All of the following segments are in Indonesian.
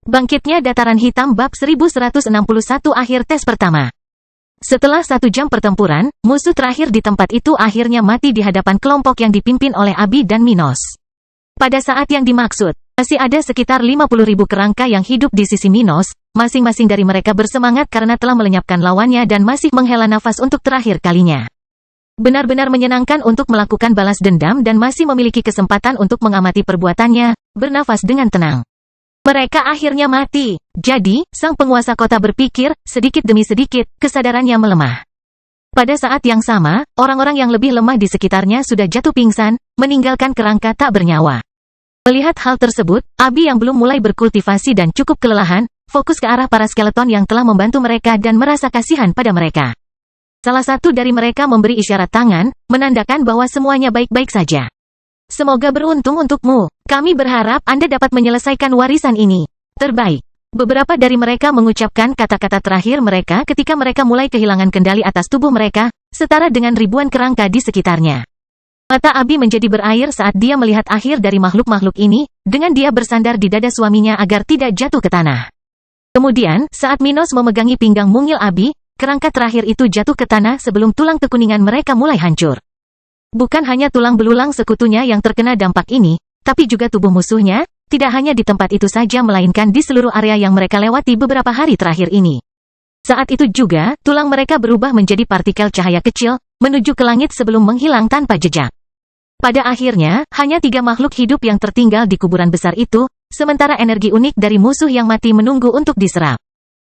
Bangkitnya Dataran Hitam bab 1161 akhir tes pertama. Setelah 1 jam pertempuran, musuh terakhir di tempat itu akhirnya mati di hadapan kelompok yang dipimpin oleh Abi dan Minos. Pada saat yang dimaksud, masih ada sekitar 50.000 kerangka yang hidup di sisi Minos, masing-masing dari mereka bersemangat karena telah melenyapkan lawannya dan masih menghela nafas untuk terakhir kalinya. Benar-benar menyenangkan untuk melakukan balas dendam dan masih memiliki kesempatan untuk mengamati perbuatannya, bernafas dengan tenang. Mereka akhirnya mati. Jadi, sang penguasa kota berpikir, sedikit demi sedikit, kesadarannya melemah. Pada saat yang sama, orang-orang yang lebih lemah di sekitarnya sudah jatuh pingsan, meninggalkan kerangka tak bernyawa. Melihat hal tersebut, Abi yang belum mulai berkultivasi dan cukup kelelahan, fokus ke arah para skeleton yang telah membantu mereka dan merasa kasihan pada mereka. Salah satu dari mereka memberi isyarat tangan, menandakan bahwa semuanya baik-baik saja. Semoga beruntung untukmu. Kami berharap Anda dapat menyelesaikan warisan ini. Terbaik. Beberapa dari mereka mengucapkan kata-kata terakhir mereka ketika mereka mulai kehilangan kendali atas tubuh mereka, setara dengan ribuan kerangka di sekitarnya. Mata Abi menjadi berair saat dia melihat akhir dari makhluk-makhluk ini, dengan dia bersandar di dada suaminya agar tidak jatuh ke tanah. Kemudian, saat Minos memegangi pinggang mungil Abi, kerangka terakhir itu jatuh ke tanah sebelum tulang kekuningan mereka mulai hancur. Bukan hanya tulang belulang sekutunya yang terkena dampak ini, tapi juga tubuh musuhnya, tidak hanya di tempat itu saja melainkan di seluruh area yang mereka lewati beberapa hari terakhir ini. Saat itu juga, tulang mereka berubah menjadi partikel cahaya kecil, menuju ke langit sebelum menghilang tanpa jejak. Pada akhirnya, hanya 3 makhluk hidup yang tertinggal di kuburan besar itu, sementara energi unik dari musuh yang mati menunggu untuk diserap.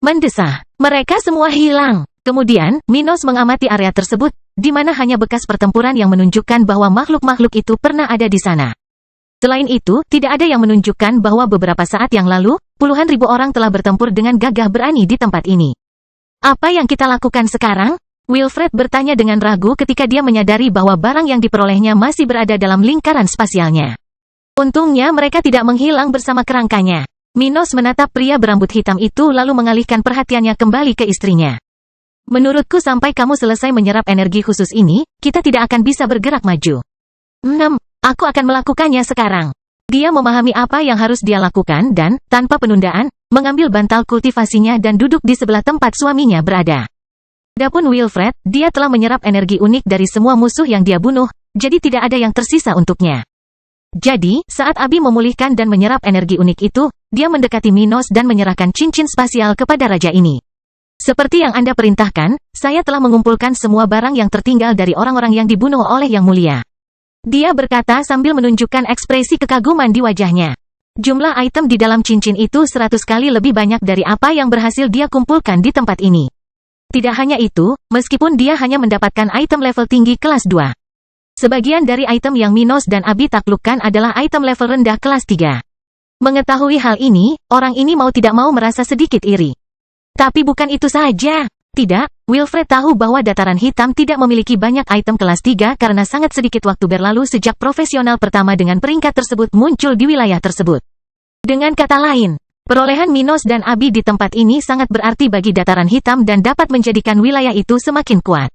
Mendesah, mereka semua hilang. Kemudian, Minos mengamati area tersebut, di mana hanya bekas pertempuran yang menunjukkan bahwa makhluk-makhluk itu pernah ada di sana. Selain itu, tidak ada yang menunjukkan bahwa beberapa saat yang lalu, puluhan ribu orang telah bertempur dengan gagah berani di tempat ini. Apa yang kita lakukan sekarang? Wilfred bertanya dengan ragu ketika dia menyadari bahwa barang yang diperolehnya masih berada dalam lingkaran spasialnya. Untungnya mereka tidak menghilang bersama kerangkanya. Minos menatap pria berambut hitam itu lalu mengalihkan perhatiannya kembali ke istrinya. Menurutku sampai kamu selesai menyerap energi khusus ini, kita tidak akan bisa bergerak maju. Aku akan melakukannya sekarang. Dia memahami apa yang harus dia lakukan dan, tanpa penundaan, mengambil bantal kultivasinya dan duduk di sebelah tempat suaminya berada. Adapun Wilfred, dia telah menyerap energi unik dari semua musuh yang dia bunuh, jadi tidak ada yang tersisa untuknya. Jadi, saat Abi memulihkan dan menyerap energi unik itu, dia mendekati Minos dan menyerahkan cincin spasial kepada raja ini. Seperti yang Anda perintahkan, saya telah mengumpulkan semua barang yang tertinggal dari orang-orang yang dibunuh oleh Yang Mulia. Dia berkata sambil menunjukkan ekspresi kekaguman di wajahnya. Jumlah item di dalam cincin itu 100 kali lebih banyak dari apa yang berhasil dia kumpulkan di tempat ini. Tidak hanya itu, meskipun dia hanya mendapatkan item level tinggi kelas 2. Sebagian dari item yang Minos dan Abi taklukkan adalah item level rendah kelas 3. Mengetahui hal ini, orang ini mau tidak mau merasa sedikit iri. Tapi bukan itu saja. Tidak, Wilfred tahu bahwa Dataran Hitam tidak memiliki banyak item kelas 3 karena sangat sedikit waktu berlalu sejak profesional pertama dengan peringkat tersebut muncul di wilayah tersebut. Dengan kata lain, perolehan Minos dan Abi di tempat ini sangat berarti bagi Dataran Hitam dan dapat menjadikan wilayah itu semakin kuat.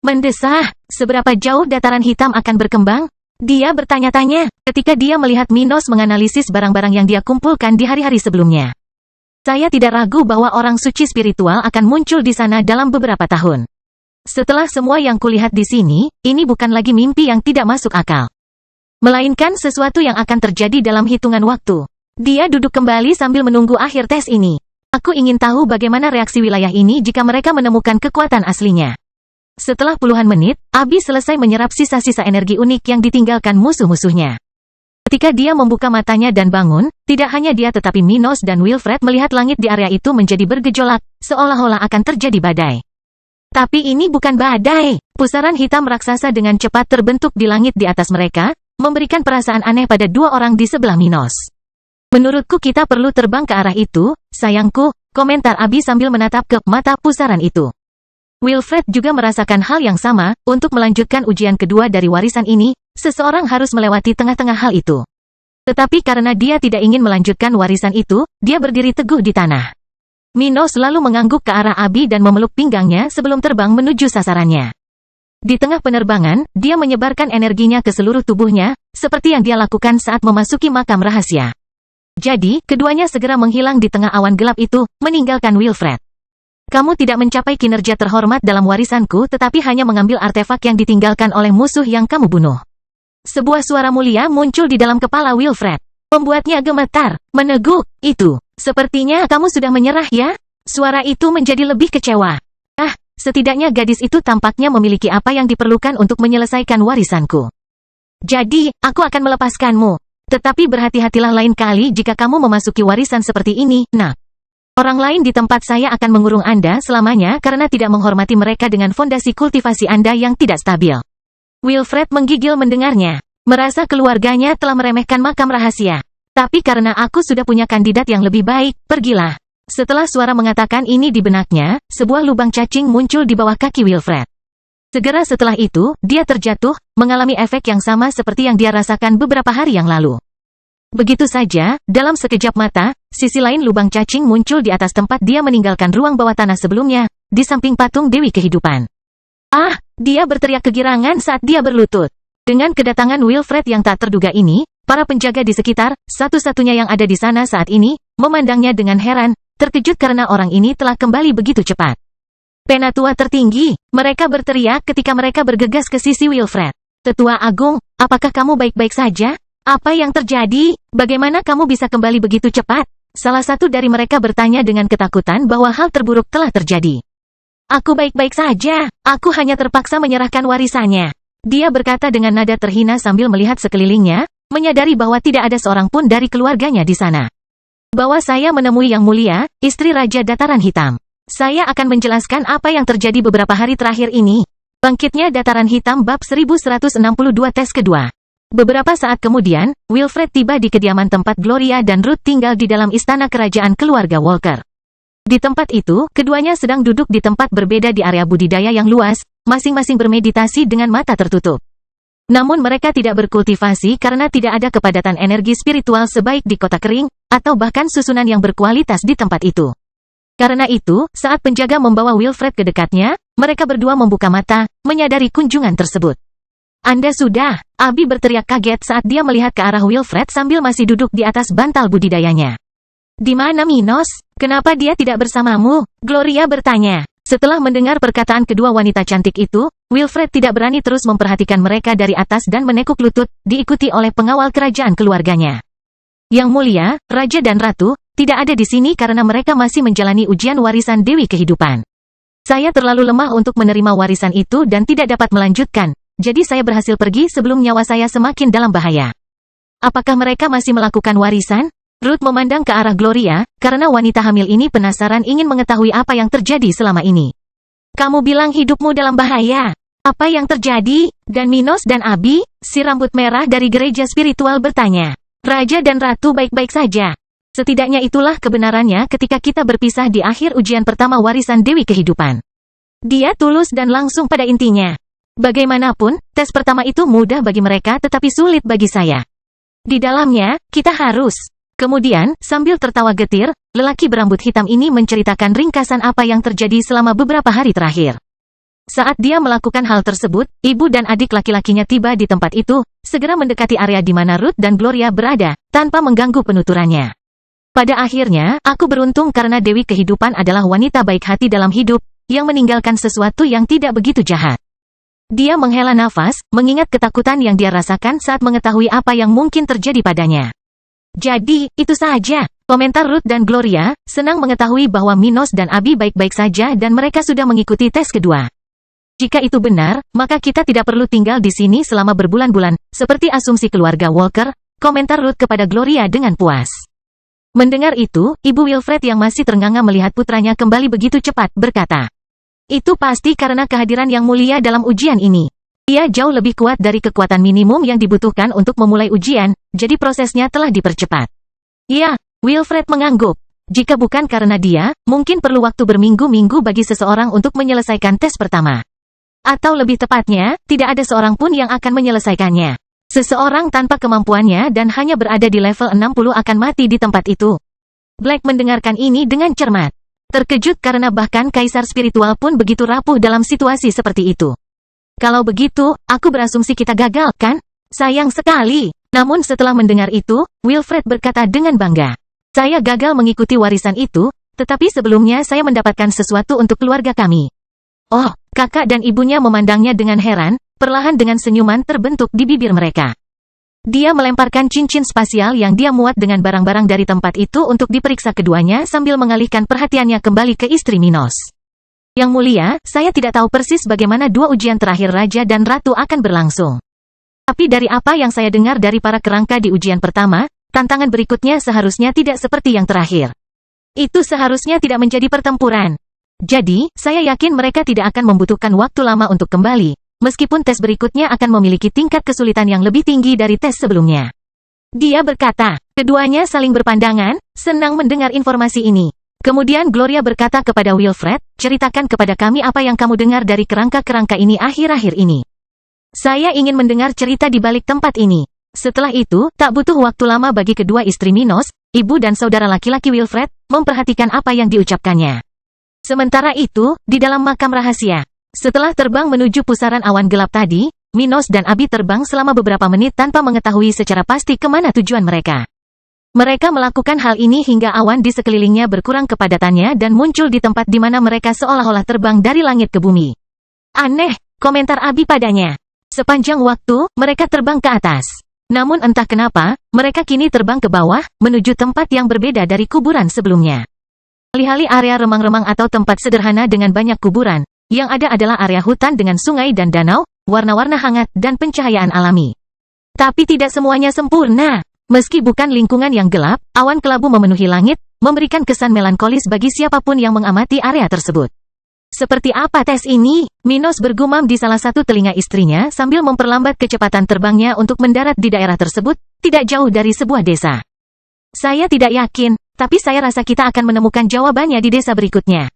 Mendesah, seberapa jauh Dataran Hitam akan berkembang? Dia bertanya-tanya, ketika dia melihat Minos menganalisis barang-barang yang dia kumpulkan di hari-hari sebelumnya. Saya tidak ragu bahwa orang suci spiritual akan muncul di sana dalam beberapa tahun. Setelah semua yang kulihat di sini, ini bukan lagi mimpi yang tidak masuk akal. Melainkan sesuatu yang akan terjadi dalam hitungan waktu. Dia duduk kembali sambil menunggu akhir tes ini. Aku ingin tahu bagaimana reaksi wilayah ini jika mereka menemukan kekuatan aslinya. Setelah puluhan menit, Abi selesai menyerap sisa-sisa energi unik yang ditinggalkan musuh-musuhnya. Ketika dia membuka matanya dan bangun, tidak hanya dia tetapi Minos dan Wilfred melihat langit di area itu menjadi bergejolak, seolah-olah akan terjadi badai. Tapi ini bukan badai. Pusaran hitam raksasa dengan cepat terbentuk di langit di atas mereka, memberikan perasaan aneh pada 2 orang di sebelah Minos. Menurutku kita perlu terbang ke arah itu, sayangku, komentar Abi sambil menatap ke mata pusaran itu. Wilfred juga merasakan hal yang sama, untuk melanjutkan ujian kedua dari warisan ini, seseorang harus melewati tengah-tengah hal itu. Tetapi karena dia tidak ingin melanjutkan warisan itu, dia berdiri teguh di tanah. Minos lalu mengangguk ke arah Abi dan memeluk pinggangnya sebelum terbang menuju sasarannya. Di tengah penerbangan, dia menyebarkan energinya ke seluruh tubuhnya, seperti yang dia lakukan saat memasuki makam rahasia. Jadi, keduanya segera menghilang di tengah awan gelap itu, meninggalkan Wilfred. Kamu tidak mencapai kinerja terhormat dalam warisanku tetapi hanya mengambil artefak yang ditinggalkan oleh musuh yang kamu bunuh. Sebuah suara mulia muncul di dalam kepala Wilfred. Membuatnya gemetar, meneguk, itu. Sepertinya kamu sudah menyerah ya? Suara itu menjadi lebih kecewa. Setidaknya gadis itu tampaknya memiliki apa yang diperlukan untuk menyelesaikan warisanku. Jadi, aku akan melepaskanmu. Tetapi berhati-hatilah lain kali jika kamu memasuki warisan seperti ini, nak. Orang lain di tempat saya akan mengurung Anda selamanya karena tidak menghormati mereka dengan fondasi kultivasi Anda yang tidak stabil. Wilfred menggigil mendengarnya. Merasa keluarganya telah meremehkan makam rahasia. Tapi karena aku sudah punya kandidat yang lebih baik, pergilah. Setelah suara mengatakan ini di benaknya, sebuah lubang cacing muncul di bawah kaki Wilfred. Segera setelah itu, dia terjatuh, mengalami efek yang sama seperti yang dia rasakan beberapa hari yang lalu. Begitu saja, dalam sekejap mata, sisi lain lubang cacing muncul di atas tempat dia meninggalkan ruang bawah tanah sebelumnya, di samping patung Dewi Kehidupan. Dia berteriak kegirangan saat dia berlutut. Dengan kedatangan Wilfred yang tak terduga ini, para penjaga di sekitar, satu-satunya yang ada di sana saat ini, memandangnya dengan heran, terkejut karena orang ini telah kembali begitu cepat. Penatua tertinggi, mereka berteriak ketika mereka bergegas ke sisi Wilfred. Tetua Agung, apakah kamu baik-baik saja? Apa yang terjadi? Bagaimana kamu bisa kembali begitu cepat? Salah satu dari mereka bertanya dengan ketakutan bahwa hal terburuk telah terjadi. Aku baik-baik saja, aku hanya terpaksa menyerahkan warisannya. Dia berkata dengan nada terhina sambil melihat sekelilingnya, menyadari bahwa tidak ada seorang pun dari keluarganya di sana. Bahwa saya menemui Yang Mulia, istri Raja Dataran Hitam. Saya akan menjelaskan apa yang terjadi beberapa hari terakhir ini. Bangkitnya Dataran Hitam bab 1162 tes kedua. Beberapa saat kemudian, Wilfred tiba di kediaman tempat Gloria dan Ruth tinggal di dalam istana kerajaan keluarga Walker. Di tempat itu, keduanya sedang duduk di tempat berbeda di area budidaya yang luas, masing-masing bermeditasi dengan mata tertutup. Namun mereka tidak berkultivasi karena tidak ada kepadatan energi spiritual sebaik di kota kering, atau bahkan susunan yang berkualitas di tempat itu. Karena itu, saat penjaga membawa Wilfred ke dekatnya, mereka berdua membuka mata, menyadari kunjungan tersebut. Anda sudah, Abi berteriak kaget saat dia melihat ke arah Wilfred sambil masih duduk di atas bantal budidayanya. Di mana Minos? Kenapa dia tidak bersamamu? Gloria bertanya. Setelah mendengar perkataan kedua wanita cantik itu, Wilfred tidak berani terus memperhatikan mereka dari atas dan menekuk lutut, diikuti oleh pengawal kerajaan keluarganya. Yang Mulia, Raja dan Ratu, tidak ada di sini karena mereka masih menjalani ujian warisan Dewi Kehidupan. Saya terlalu lemah untuk menerima warisan itu dan tidak dapat melanjutkan, jadi saya berhasil pergi sebelum nyawa saya semakin dalam bahaya. Apakah mereka masih melakukan warisan? Ruth memandang ke arah Gloria, karena wanita hamil ini penasaran ingin mengetahui apa yang terjadi selama ini. Kamu bilang hidupmu dalam bahaya. Apa yang terjadi? Dan Minos dan Abi, si rambut merah dari gereja spiritual bertanya. Raja dan Ratu baik-baik saja. Setidaknya itulah kebenarannya ketika kita berpisah di akhir ujian pertama warisan Dewi Kehidupan. Dia tulus dan langsung pada intinya. Bagaimanapun, tes pertama itu mudah bagi mereka tetapi sulit bagi saya. Di dalamnya, kita harus. Kemudian, sambil tertawa getir, lelaki berambut hitam ini menceritakan ringkasan apa yang terjadi selama beberapa hari terakhir. Saat dia melakukan hal tersebut, ibu dan adik laki-lakinya tiba di tempat itu, segera mendekati area di mana Ruth dan Gloria berada, tanpa mengganggu penuturannya. Pada akhirnya, aku beruntung karena Dewi Kehidupan adalah wanita baik hati dalam hidup, yang meninggalkan sesuatu yang tidak begitu jahat. Dia menghela nafas, mengingat ketakutan yang dia rasakan saat mengetahui apa yang mungkin terjadi padanya. Jadi, itu saja, komentar Ruth dan Gloria, senang mengetahui bahwa Minos dan Abi baik-baik saja dan mereka sudah mengikuti tes kedua. Jika itu benar, maka kita tidak perlu tinggal di sini selama berbulan-bulan, seperti asumsi keluarga Walker, komentar Ruth kepada Gloria dengan puas. Mendengar itu, Ibu Wilfred yang masih ternganga melihat putranya kembali begitu cepat, berkata. Itu pasti karena kehadiran Yang Mulia dalam ujian ini. Ia jauh lebih kuat dari kekuatan minimum yang dibutuhkan untuk memulai ujian, jadi prosesnya telah dipercepat. Ya, Wilfred mengangguk. Jika bukan karena dia, mungkin perlu waktu berminggu-minggu bagi seseorang untuk menyelesaikan tes pertama. Atau lebih tepatnya, tidak ada seorang pun yang akan menyelesaikannya. Seseorang tanpa kemampuannya dan hanya berada di level 60 akan mati di tempat itu. Black mendengarkan ini dengan cermat. Terkejut karena bahkan kaisar spiritual pun begitu rapuh dalam situasi seperti itu. Kalau begitu, aku berasumsi kita gagal, kan? Sayang sekali, Namun setelah mendengar itu, Wilfred berkata dengan bangga, "Saya gagal mengikuti warisan itu, tetapi sebelumnya saya mendapatkan sesuatu untuk keluarga kami." Oh, kakak dan ibunya memandangnya dengan heran, perlahan dengan senyuman terbentuk di bibir mereka. Dia melemparkan cincin spasial yang dia muat dengan barang-barang dari tempat itu untuk diperiksa keduanya sambil mengalihkan perhatiannya kembali ke istri Minos. "Yang mulia, saya tidak tahu persis bagaimana dua ujian terakhir Raja dan Ratu akan berlangsung. Tapi dari apa yang saya dengar dari para kerangka di ujian pertama, tantangan berikutnya seharusnya tidak seperti yang terakhir. Itu seharusnya tidak menjadi pertempuran. Jadi, saya yakin mereka tidak akan membutuhkan waktu lama untuk kembali, meskipun tes berikutnya akan memiliki tingkat kesulitan yang lebih tinggi dari tes sebelumnya." Dia berkata. Keduanya saling berpandangan, senang mendengar informasi ini. Kemudian Gloria berkata kepada Wilfred, "Ceritakan kepada kami apa yang kamu dengar dari kerangka-kerangka ini akhir-akhir ini. Saya ingin mendengar cerita di balik tempat ini." Setelah itu, tak butuh waktu lama bagi kedua istri Minos, ibu dan saudara laki-laki Wilfred, memperhatikan apa yang diucapkannya. Sementara itu, di dalam makam rahasia, setelah terbang menuju pusaran awan gelap tadi, Minos dan Abi terbang selama beberapa menit tanpa mengetahui secara pasti kemana tujuan mereka. Mereka melakukan hal ini hingga awan di sekelilingnya berkurang kepadatannya dan muncul di tempat di mana mereka seolah-olah terbang dari langit ke bumi. "Aneh," komentar Abi padanya. Sepanjang waktu, mereka terbang ke atas. Namun entah kenapa, mereka kini terbang ke bawah, menuju tempat yang berbeda dari kuburan sebelumnya. Alih-alih area remang-remang atau tempat sederhana dengan banyak kuburan, yang ada adalah area hutan dengan sungai dan danau, warna-warna hangat, dan pencahayaan alami. Tapi tidak semuanya sempurna. Meski bukan lingkungan yang gelap, awan kelabu memenuhi langit, memberikan kesan melankolis bagi siapapun yang mengamati area tersebut. "Seperti apa tes ini?" Minos bergumam di salah satu telinga istrinya sambil memperlambat kecepatan terbangnya untuk mendarat di daerah tersebut, tidak jauh dari sebuah desa. "Saya tidak yakin, tapi saya rasa kita akan menemukan jawabannya di desa berikutnya,"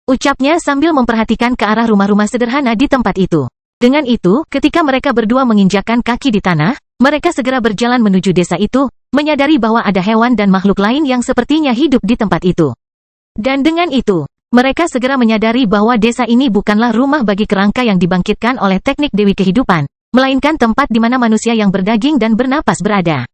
ucapnya sambil memperhatikan ke arah rumah-rumah sederhana di tempat itu. Dengan itu, ketika mereka berdua menginjakkan kaki di tanah, mereka segera berjalan menuju desa itu, menyadari bahwa ada hewan dan makhluk lain yang sepertinya hidup di tempat itu. Dan dengan itu, mereka segera menyadari bahwa desa ini bukanlah rumah bagi kerangka yang dibangkitkan oleh teknik Dewi Kehidupan, melainkan tempat di mana manusia yang berdaging dan bernapas berada.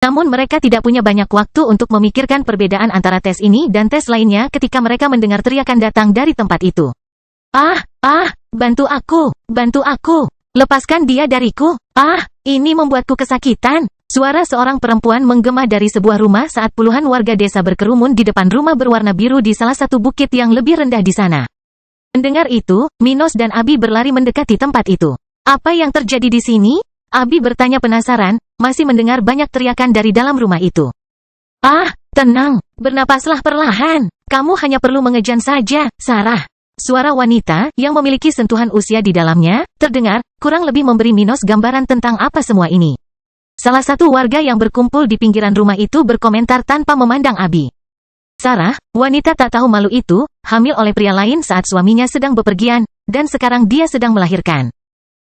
Namun mereka tidak punya banyak waktu untuk memikirkan perbedaan antara tes ini dan tes lainnya ketika mereka mendengar teriakan datang dari tempat itu. Bantu aku, lepaskan dia dariku, ini membuatku kesakitan." Suara seorang perempuan menggema dari sebuah rumah saat puluhan warga desa berkerumun di depan rumah berwarna biru di salah satu bukit yang lebih rendah di sana. Mendengar itu, Minos dan Abi berlari mendekati tempat itu. "Apa yang terjadi di sini?" Abi bertanya penasaran, masih mendengar banyak teriakan dari dalam rumah itu. Tenang, bernapaslah perlahan. Kamu hanya perlu mengejan saja, Sarah." Suara wanita, yang memiliki sentuhan usia di dalamnya, terdengar, kurang lebih memberi Minos gambaran tentang apa semua ini. Salah satu warga yang berkumpul di pinggiran rumah itu berkomentar tanpa memandang Abi. Sarah, wanita tak tahu malu itu, hamil oleh pria lain saat suaminya sedang bepergian, dan sekarang dia sedang melahirkan.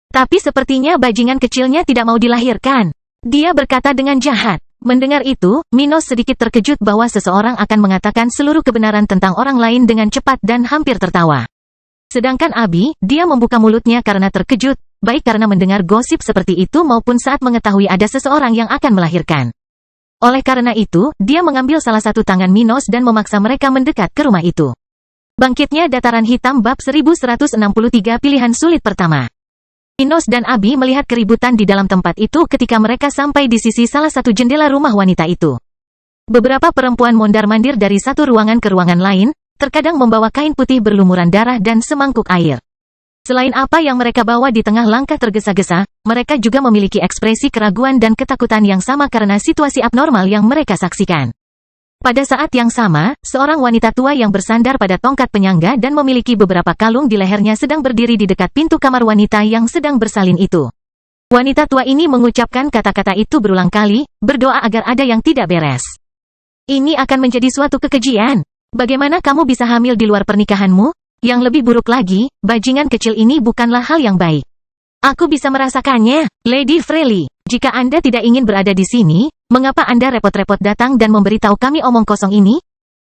Tapi sepertinya bajingan kecilnya tidak mau dilahirkan. Dia berkata dengan jahat. Mendengar itu, Minos sedikit terkejut bahwa seseorang akan mengatakan seluruh kebenaran tentang orang lain dengan cepat dan hampir tertawa. Sedangkan Abi, dia membuka mulutnya karena terkejut, baik karena mendengar gosip seperti itu maupun saat mengetahui ada seseorang yang akan melahirkan. Oleh karena itu, dia mengambil salah satu tangan Minos dan memaksa mereka mendekat ke rumah itu. Bangkitnya Dataran Hitam bab 1163 pilihan sulit pertama. Minos dan Abi melihat keributan di dalam tempat itu ketika mereka sampai di sisi salah satu jendela rumah wanita itu. Beberapa perempuan mondar-mandir dari satu ruangan ke ruangan lain, terkadang membawa kain putih berlumuran darah dan semangkuk air. Selain apa yang mereka bawa di tengah langkah tergesa-gesa, mereka juga memiliki ekspresi keraguan dan ketakutan yang sama karena situasi abnormal yang mereka saksikan. Pada saat yang sama, seorang wanita tua yang bersandar pada tongkat penyangga dan memiliki beberapa kalung di lehernya sedang berdiri di dekat pintu kamar wanita yang sedang bersalin itu. Wanita tua ini mengucapkan kata-kata itu berulang kali, berdoa agar ada yang tidak beres. "Ini akan menjadi suatu kekejian. Bagaimana kamu bisa hamil di luar pernikahanmu? Yang lebih buruk lagi, bajingan kecil ini bukanlah hal yang baik. Aku bisa merasakannya, Lady Freely. Jika Anda tidak ingin berada di sini, mengapa Anda repot-repot datang dan memberitahu kami omong kosong ini?"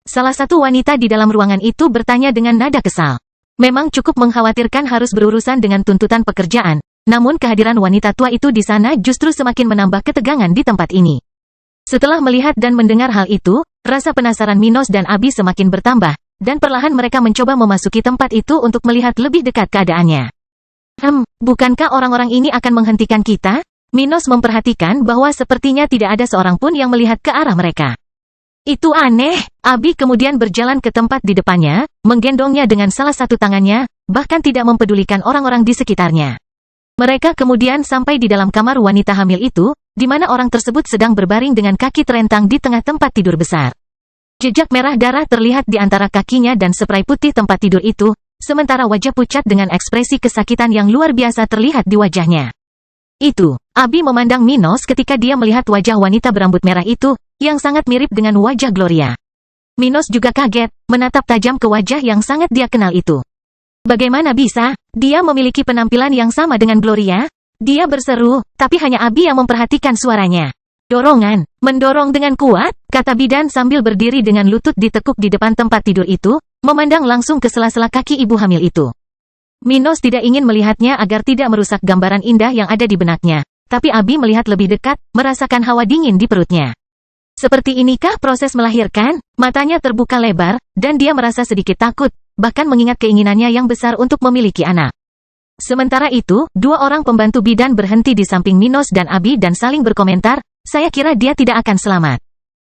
Salah satu wanita di dalam ruangan itu bertanya dengan nada kesal. Memang cukup mengkhawatirkan harus berurusan dengan tuntutan pekerjaan, Namun kehadiran wanita tua itu di sana justru semakin menambah ketegangan di tempat ini. Setelah melihat dan mendengar hal itu, rasa penasaran Minos dan Abi semakin bertambah, dan perlahan mereka mencoba memasuki tempat itu untuk melihat lebih dekat keadaannya. Bukankah orang-orang ini akan menghentikan kita? Minos memperhatikan bahwa sepertinya tidak ada seorang pun yang melihat ke arah mereka. Itu aneh. Abi kemudian berjalan ke tempat di depannya, menggendongnya dengan salah satu tangannya, bahkan tidak mempedulikan orang-orang di sekitarnya. Mereka kemudian sampai di dalam kamar wanita hamil itu, di mana orang tersebut sedang berbaring dengan kaki terentang di tengah tempat tidur besar. Jejak merah darah terlihat di antara kakinya dan spray putih tempat tidur itu, sementara wajah pucat dengan ekspresi kesakitan yang luar biasa terlihat di wajahnya. Abi memandang Minos ketika dia melihat wajah wanita berambut merah itu, yang sangat mirip dengan wajah Gloria. Minos juga kaget, menatap tajam ke wajah yang sangat dia kenal itu. Bagaimana bisa? Dia memiliki penampilan yang sama dengan Gloria? Dia berseru, tapi hanya Abi yang memperhatikan suaranya. Mendorong dengan kuat, kata bidan sambil berdiri dengan lutut ditekuk di depan tempat tidur itu, memandang langsung ke sela-sela kaki ibu hamil itu. Minos tidak ingin melihatnya agar tidak merusak gambaran indah yang ada di benaknya, tapi Abi melihat lebih dekat, merasakan hawa dingin di perutnya. Seperti inikah proses melahirkan? Matanya terbuka lebar, dan dia merasa sedikit takut, bahkan mengingat keinginannya yang besar untuk memiliki anak. Sementara itu, dua orang pembantu bidan berhenti di samping Minos dan Abi dan saling berkomentar, saya kira dia tidak akan selamat.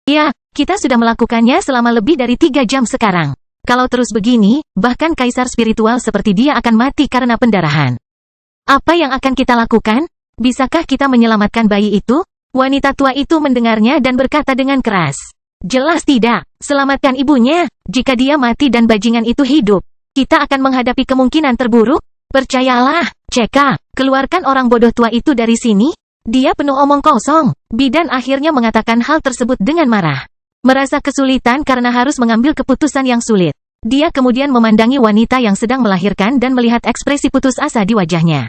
Ya, kita sudah melakukannya selama lebih dari 3 jam sekarang. Kalau terus begini, bahkan kaisar spiritual seperti dia akan mati karena pendarahan. Apa yang akan kita lakukan? Bisakah kita menyelamatkan bayi itu? Wanita tua itu mendengarnya dan berkata dengan keras. Jelas tidak. Selamatkan ibunya. Jika dia mati dan bajingan itu hidup, kita akan menghadapi kemungkinan terburuk. Percayalah, Ceka, keluarkan orang bodoh tua itu dari sini. Dia penuh omong kosong. Bidan akhirnya mengatakan hal tersebut dengan marah. Merasa kesulitan karena harus mengambil keputusan yang sulit. Dia kemudian memandangi wanita yang sedang melahirkan dan melihat ekspresi putus asa di wajahnya.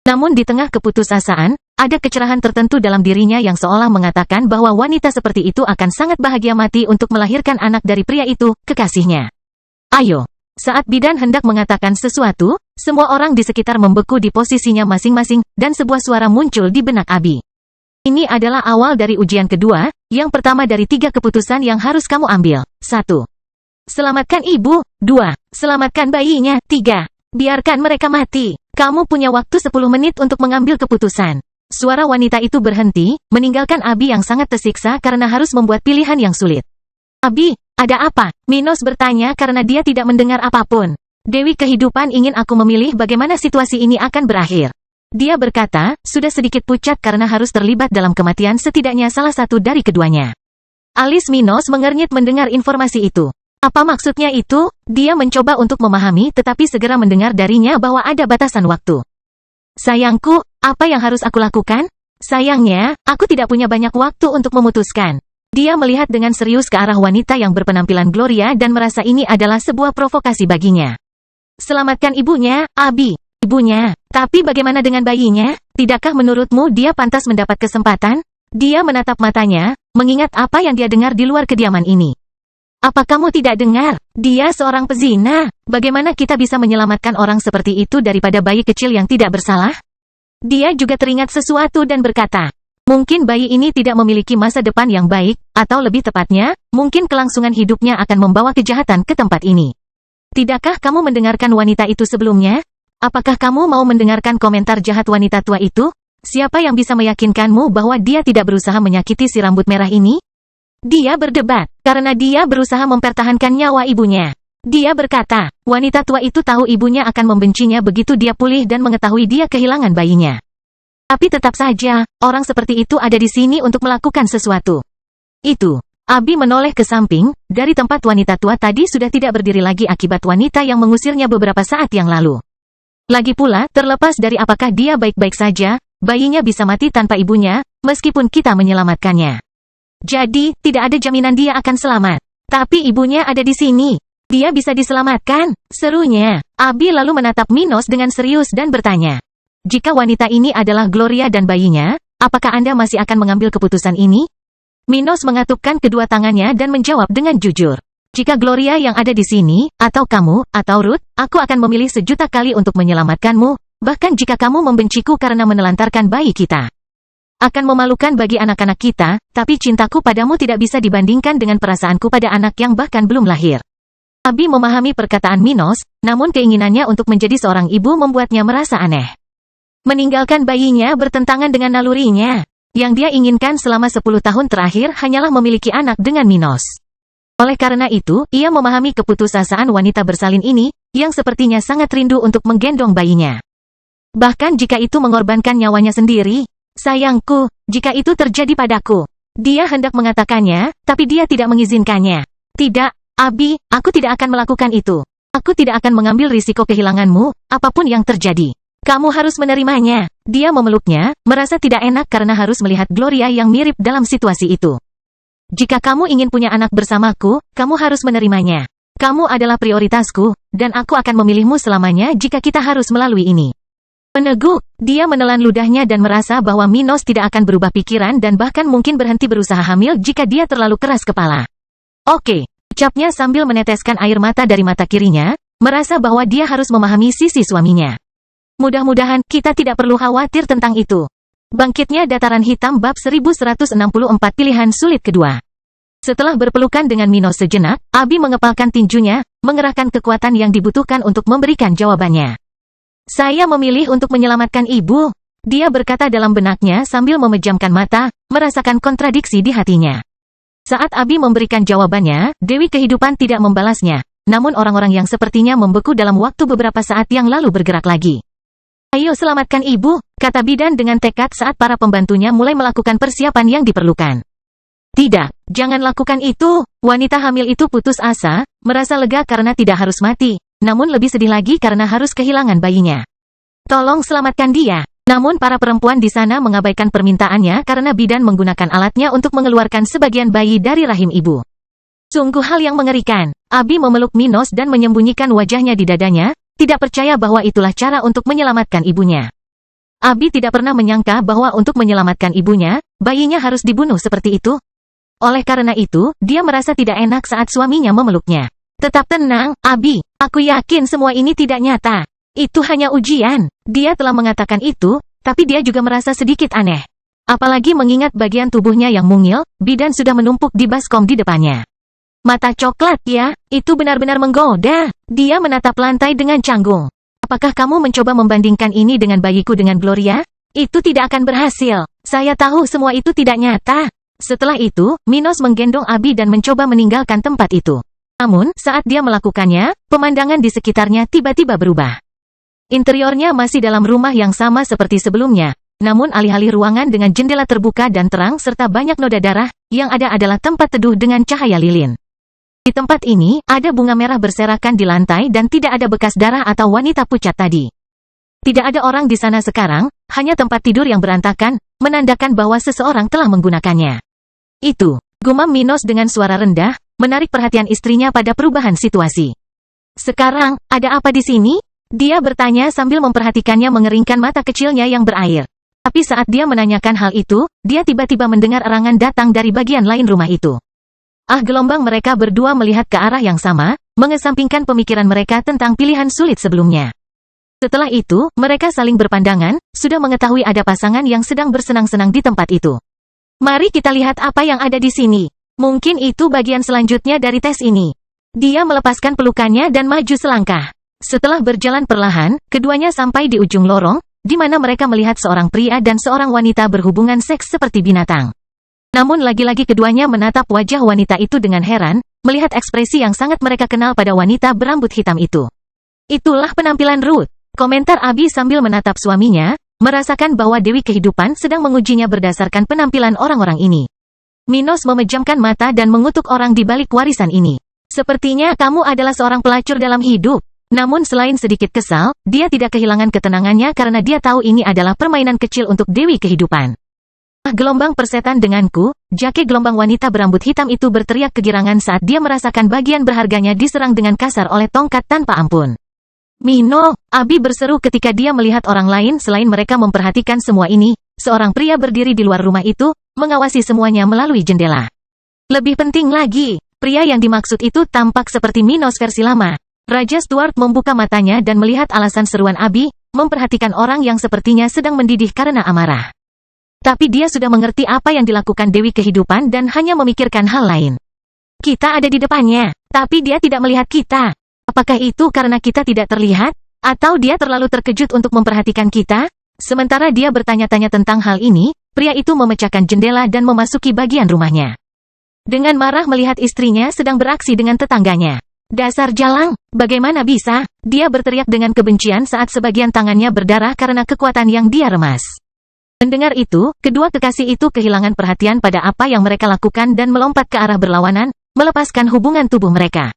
Namun di tengah keputusasaan, ada kecerahan tertentu dalam dirinya yang seolah mengatakan bahwa wanita seperti itu akan sangat bahagia mati untuk melahirkan anak dari pria itu, kekasihnya. Ayo. Saat bidan hendak mengatakan sesuatu, semua orang di sekitar membeku di posisinya masing-masing, dan sebuah suara muncul di benak Abi. Ini adalah awal dari ujian kedua, yang pertama dari 3 keputusan yang harus kamu ambil. 1. Selamatkan ibu. 2. Selamatkan bayinya. 3. Biarkan mereka mati. Kamu punya waktu 10 menit untuk mengambil keputusan. Suara wanita itu berhenti, meninggalkan Abi yang sangat tersiksa karena harus membuat pilihan yang sulit. Abi, ada apa? Minos bertanya karena dia tidak mendengar apapun. Dewi kehidupan ingin aku memilih bagaimana situasi ini akan berakhir. Dia berkata, sudah sedikit pucat karena harus terlibat dalam kematian setidaknya salah satu dari keduanya. Alis Minos mengernyit mendengar informasi itu. Apa maksudnya itu? Dia mencoba untuk memahami tetapi segera mendengar darinya bahwa ada batasan waktu. Sayangku, apa yang harus aku lakukan? Sayangnya, aku tidak punya banyak waktu untuk memutuskan. Dia melihat dengan serius ke arah wanita yang berpenampilan Gloria dan merasa ini adalah sebuah provokasi baginya. Selamatkan ibunya, Abi. Ibunya. Tapi bagaimana dengan bayinya? Tidakkah menurutmu dia pantas mendapat kesempatan? Dia menatap matanya, mengingat apa yang dia dengar di luar kediaman ini. Apa kamu tidak dengar? Dia seorang pezina. Bagaimana kita bisa menyelamatkan orang seperti itu daripada bayi kecil yang tidak bersalah? Dia juga teringat sesuatu dan berkata, mungkin bayi ini tidak memiliki masa depan yang baik, atau lebih tepatnya, mungkin kelangsungan hidupnya akan membawa kejahatan ke tempat ini. Tidakkah kamu mendengarkan wanita itu sebelumnya? Apakah kamu mau mendengarkan komentar jahat wanita tua itu? Siapa yang bisa meyakinkanmu bahwa dia tidak berusaha menyakiti si rambut merah ini? Dia berdebat, karena dia berusaha mempertahankan nyawa ibunya. Dia berkata, wanita tua itu tahu ibunya akan membencinya begitu dia pulih dan mengetahui dia kehilangan bayinya. Tapi tetap saja, orang seperti itu ada di sini untuk melakukan sesuatu. Itu. Abi menoleh ke samping, dari tempat wanita tua tadi sudah tidak berdiri lagi akibat wanita yang mengusirnya beberapa saat yang lalu. Lagi pula, terlepas dari apakah dia baik-baik saja, bayinya bisa mati tanpa ibunya, meskipun kita menyelamatkannya. Jadi, tidak ada jaminan dia akan selamat. Tapi ibunya ada di sini. Dia bisa diselamatkan, serunya. Abi lalu menatap Minos dengan serius dan bertanya. Jika wanita ini adalah Gloria dan bayinya, apakah Anda masih akan mengambil keputusan ini? Minos mengatupkan kedua tangannya dan menjawab dengan jujur. Jika Gloria yang ada di sini, atau kamu, atau Ruth, aku akan memilih 1.000.000 kali untuk menyelamatkanmu, bahkan jika kamu membenciku karena menelantarkan bayi kita. Akan memalukan bagi anak-anak kita, tapi cintaku padamu tidak bisa dibandingkan dengan perasaanku pada anak yang bahkan belum lahir. Abi memahami perkataan Minos, namun keinginannya untuk menjadi seorang ibu membuatnya merasa aneh. Meninggalkan bayinya bertentangan dengan nalurinya. Yang dia inginkan selama 10 tahun terakhir hanyalah memiliki anak dengan Minos. Oleh karena itu, ia memahami keputusasaan wanita bersalin ini, yang sepertinya sangat rindu untuk menggendong bayinya. Bahkan jika itu mengorbankan nyawanya sendiri. Sayangku, jika itu terjadi padaku. Dia hendak mengatakannya, tapi dia tidak mengizinkannya. Tidak, Abi, aku tidak akan melakukan itu. Aku tidak akan mengambil risiko kehilanganmu, apapun yang terjadi. Kamu harus menerimanya. Dia memeluknya, merasa tidak enak karena harus melihat Gloria yang mirip dalam situasi itu. Jika kamu ingin punya anak bersamaku, kamu harus menerimanya. Kamu adalah prioritasku, dan aku akan memilihmu selamanya jika kita harus melalui ini. Meneguk, dia menelan ludahnya dan merasa bahwa Minos tidak akan berubah pikiran dan bahkan mungkin berhenti berusaha hamil jika dia terlalu keras kepala. Oke. Ucapnya sambil meneteskan air mata dari mata kirinya, merasa bahwa dia harus memahami sisi suaminya. Mudah-mudahan kita tidak perlu khawatir tentang itu. Bangkitnya dataran hitam bab 1164 pilihan sulit kedua. Setelah berpelukan dengan Minos sejenak, Abi mengepalkan tinjunya, mengerahkan kekuatan yang dibutuhkan untuk memberikan jawabannya. Saya memilih untuk menyelamatkan ibu. Dia berkata dalam benaknya sambil memejamkan mata, merasakan kontradiksi di hatinya. Saat Abi memberikan jawabannya, Dewi Kehidupan tidak membalasnya. Namun orang-orang yang sepertinya membeku dalam waktu beberapa saat yang lalu bergerak lagi. Ayo selamatkan ibu, kata bidan dengan tekad saat para pembantunya mulai melakukan persiapan yang diperlukan. Tidak, jangan lakukan itu. Wanita hamil itu putus asa, merasa lega karena tidak harus mati, namun lebih sedih lagi karena harus kehilangan bayinya. Tolong selamatkan dia. Namun para perempuan di sana mengabaikan permintaannya karena bidan menggunakan alatnya untuk mengeluarkan sebagian bayi dari rahim ibu. Sungguh hal yang mengerikan. Abi memeluk Minos dan menyembunyikan wajahnya di dadanya, tidak percaya bahwa itulah cara untuk menyelamatkan ibunya. Abi tidak pernah menyangka bahwa untuk menyelamatkan ibunya, bayinya harus dibunuh seperti itu. Oleh karena itu, dia merasa tidak enak saat suaminya memeluknya. Tetap tenang, Abi. Aku yakin semua ini tidak nyata. Itu hanya ujian. Dia telah mengatakan itu, tapi dia juga merasa sedikit aneh. Apalagi mengingat bagian tubuhnya yang mungil, bidan sudah menumpuk di baskom di depannya. Mata coklat ya, itu benar-benar menggoda. Dia menatap lantai dengan canggung. Apakah kamu mencoba membandingkan ini dengan bayiku dengan Gloria? Itu tidak akan berhasil. Saya tahu semua itu tidak nyata. Setelah itu, Minos menggendong Abi dan mencoba meninggalkan tempat itu. Namun, saat dia melakukannya, pemandangan di sekitarnya tiba-tiba berubah. Interiornya masih dalam rumah yang sama seperti sebelumnya, namun alih-alih ruangan dengan jendela terbuka dan terang serta banyak noda darah, yang ada adalah tempat teduh dengan cahaya lilin. Di tempat ini, ada bunga merah berserakan di lantai dan tidak ada bekas darah atau wanita pucat tadi. Tidak ada orang di sana sekarang, hanya tempat tidur yang berantakan, menandakan bahwa seseorang telah menggunakannya. Itu, gumam Minos dengan suara rendah, menarik perhatian istrinya pada perubahan situasi. Sekarang, ada apa di sini? Dia bertanya sambil memperhatikannya mengeringkan mata kecilnya yang berair. Tapi saat dia menanyakan hal itu, dia tiba-tiba mendengar erangan datang dari bagian lain rumah itu. Gelombang mereka berdua melihat ke arah yang sama, mengesampingkan pemikiran mereka tentang pilihan sulit sebelumnya. Setelah itu, mereka saling berpandangan, sudah mengetahui ada pasangan yang sedang bersenang-senang di tempat itu. Mari kita lihat apa yang ada di sini. Mungkin itu bagian selanjutnya dari tes ini. Dia melepaskan pelukannya dan maju selangkah. Setelah berjalan perlahan, keduanya sampai di ujung lorong, di mana mereka melihat seorang pria dan seorang wanita berhubungan seks seperti binatang. Namun lagi-lagi keduanya menatap wajah wanita itu dengan heran, melihat ekspresi yang sangat mereka kenal pada wanita berambut hitam itu. Itulah penampilan Ruth, komentar Abi sambil menatap suaminya, merasakan bahwa Dewi Kehidupan sedang mengujinya berdasarkan penampilan orang-orang ini. Minos memejamkan mata dan mengutuk orang di balik warisan ini. Sepertinya kamu adalah seorang pelacur dalam hidup. Namun selain sedikit kesal, dia tidak kehilangan ketenangannya karena dia tahu ini adalah permainan kecil untuk Dewi Kehidupan. Gelombang persetan denganku, Jake gelombang wanita berambut hitam itu berteriak kegirangan saat dia merasakan bagian berharganya diserang dengan kasar oleh tongkat tanpa ampun. Mino, Abi berseru ketika dia melihat orang lain selain mereka memperhatikan semua ini, seorang pria berdiri di luar rumah itu, mengawasi semuanya melalui jendela. Lebih penting lagi, pria yang dimaksud itu tampak seperti Minos versi lama. Raja Stuart membuka matanya dan melihat alasan seruan Abi, memperhatikan orang yang sepertinya sedang mendidih karena amarah. Tapi dia sudah mengerti apa yang dilakukan Dewi Kehidupan dan hanya memikirkan hal lain. Kita ada di depannya, tapi dia tidak melihat kita. Apakah itu karena kita tidak terlihat? Atau dia terlalu terkejut untuk memperhatikan kita? Sementara dia bertanya-tanya tentang hal ini, pria itu memecahkan jendela dan memasuki bagian rumahnya. Dengan marah melihat istrinya sedang beraksi dengan tetangganya. Dasar jalang, bagaimana bisa? Dia berteriak dengan kebencian saat sebagian tangannya berdarah karena kekuatan yang dia remas. Mendengar itu, kedua kekasih itu kehilangan perhatian pada apa yang mereka lakukan dan melompat ke arah berlawanan, melepaskan hubungan tubuh mereka.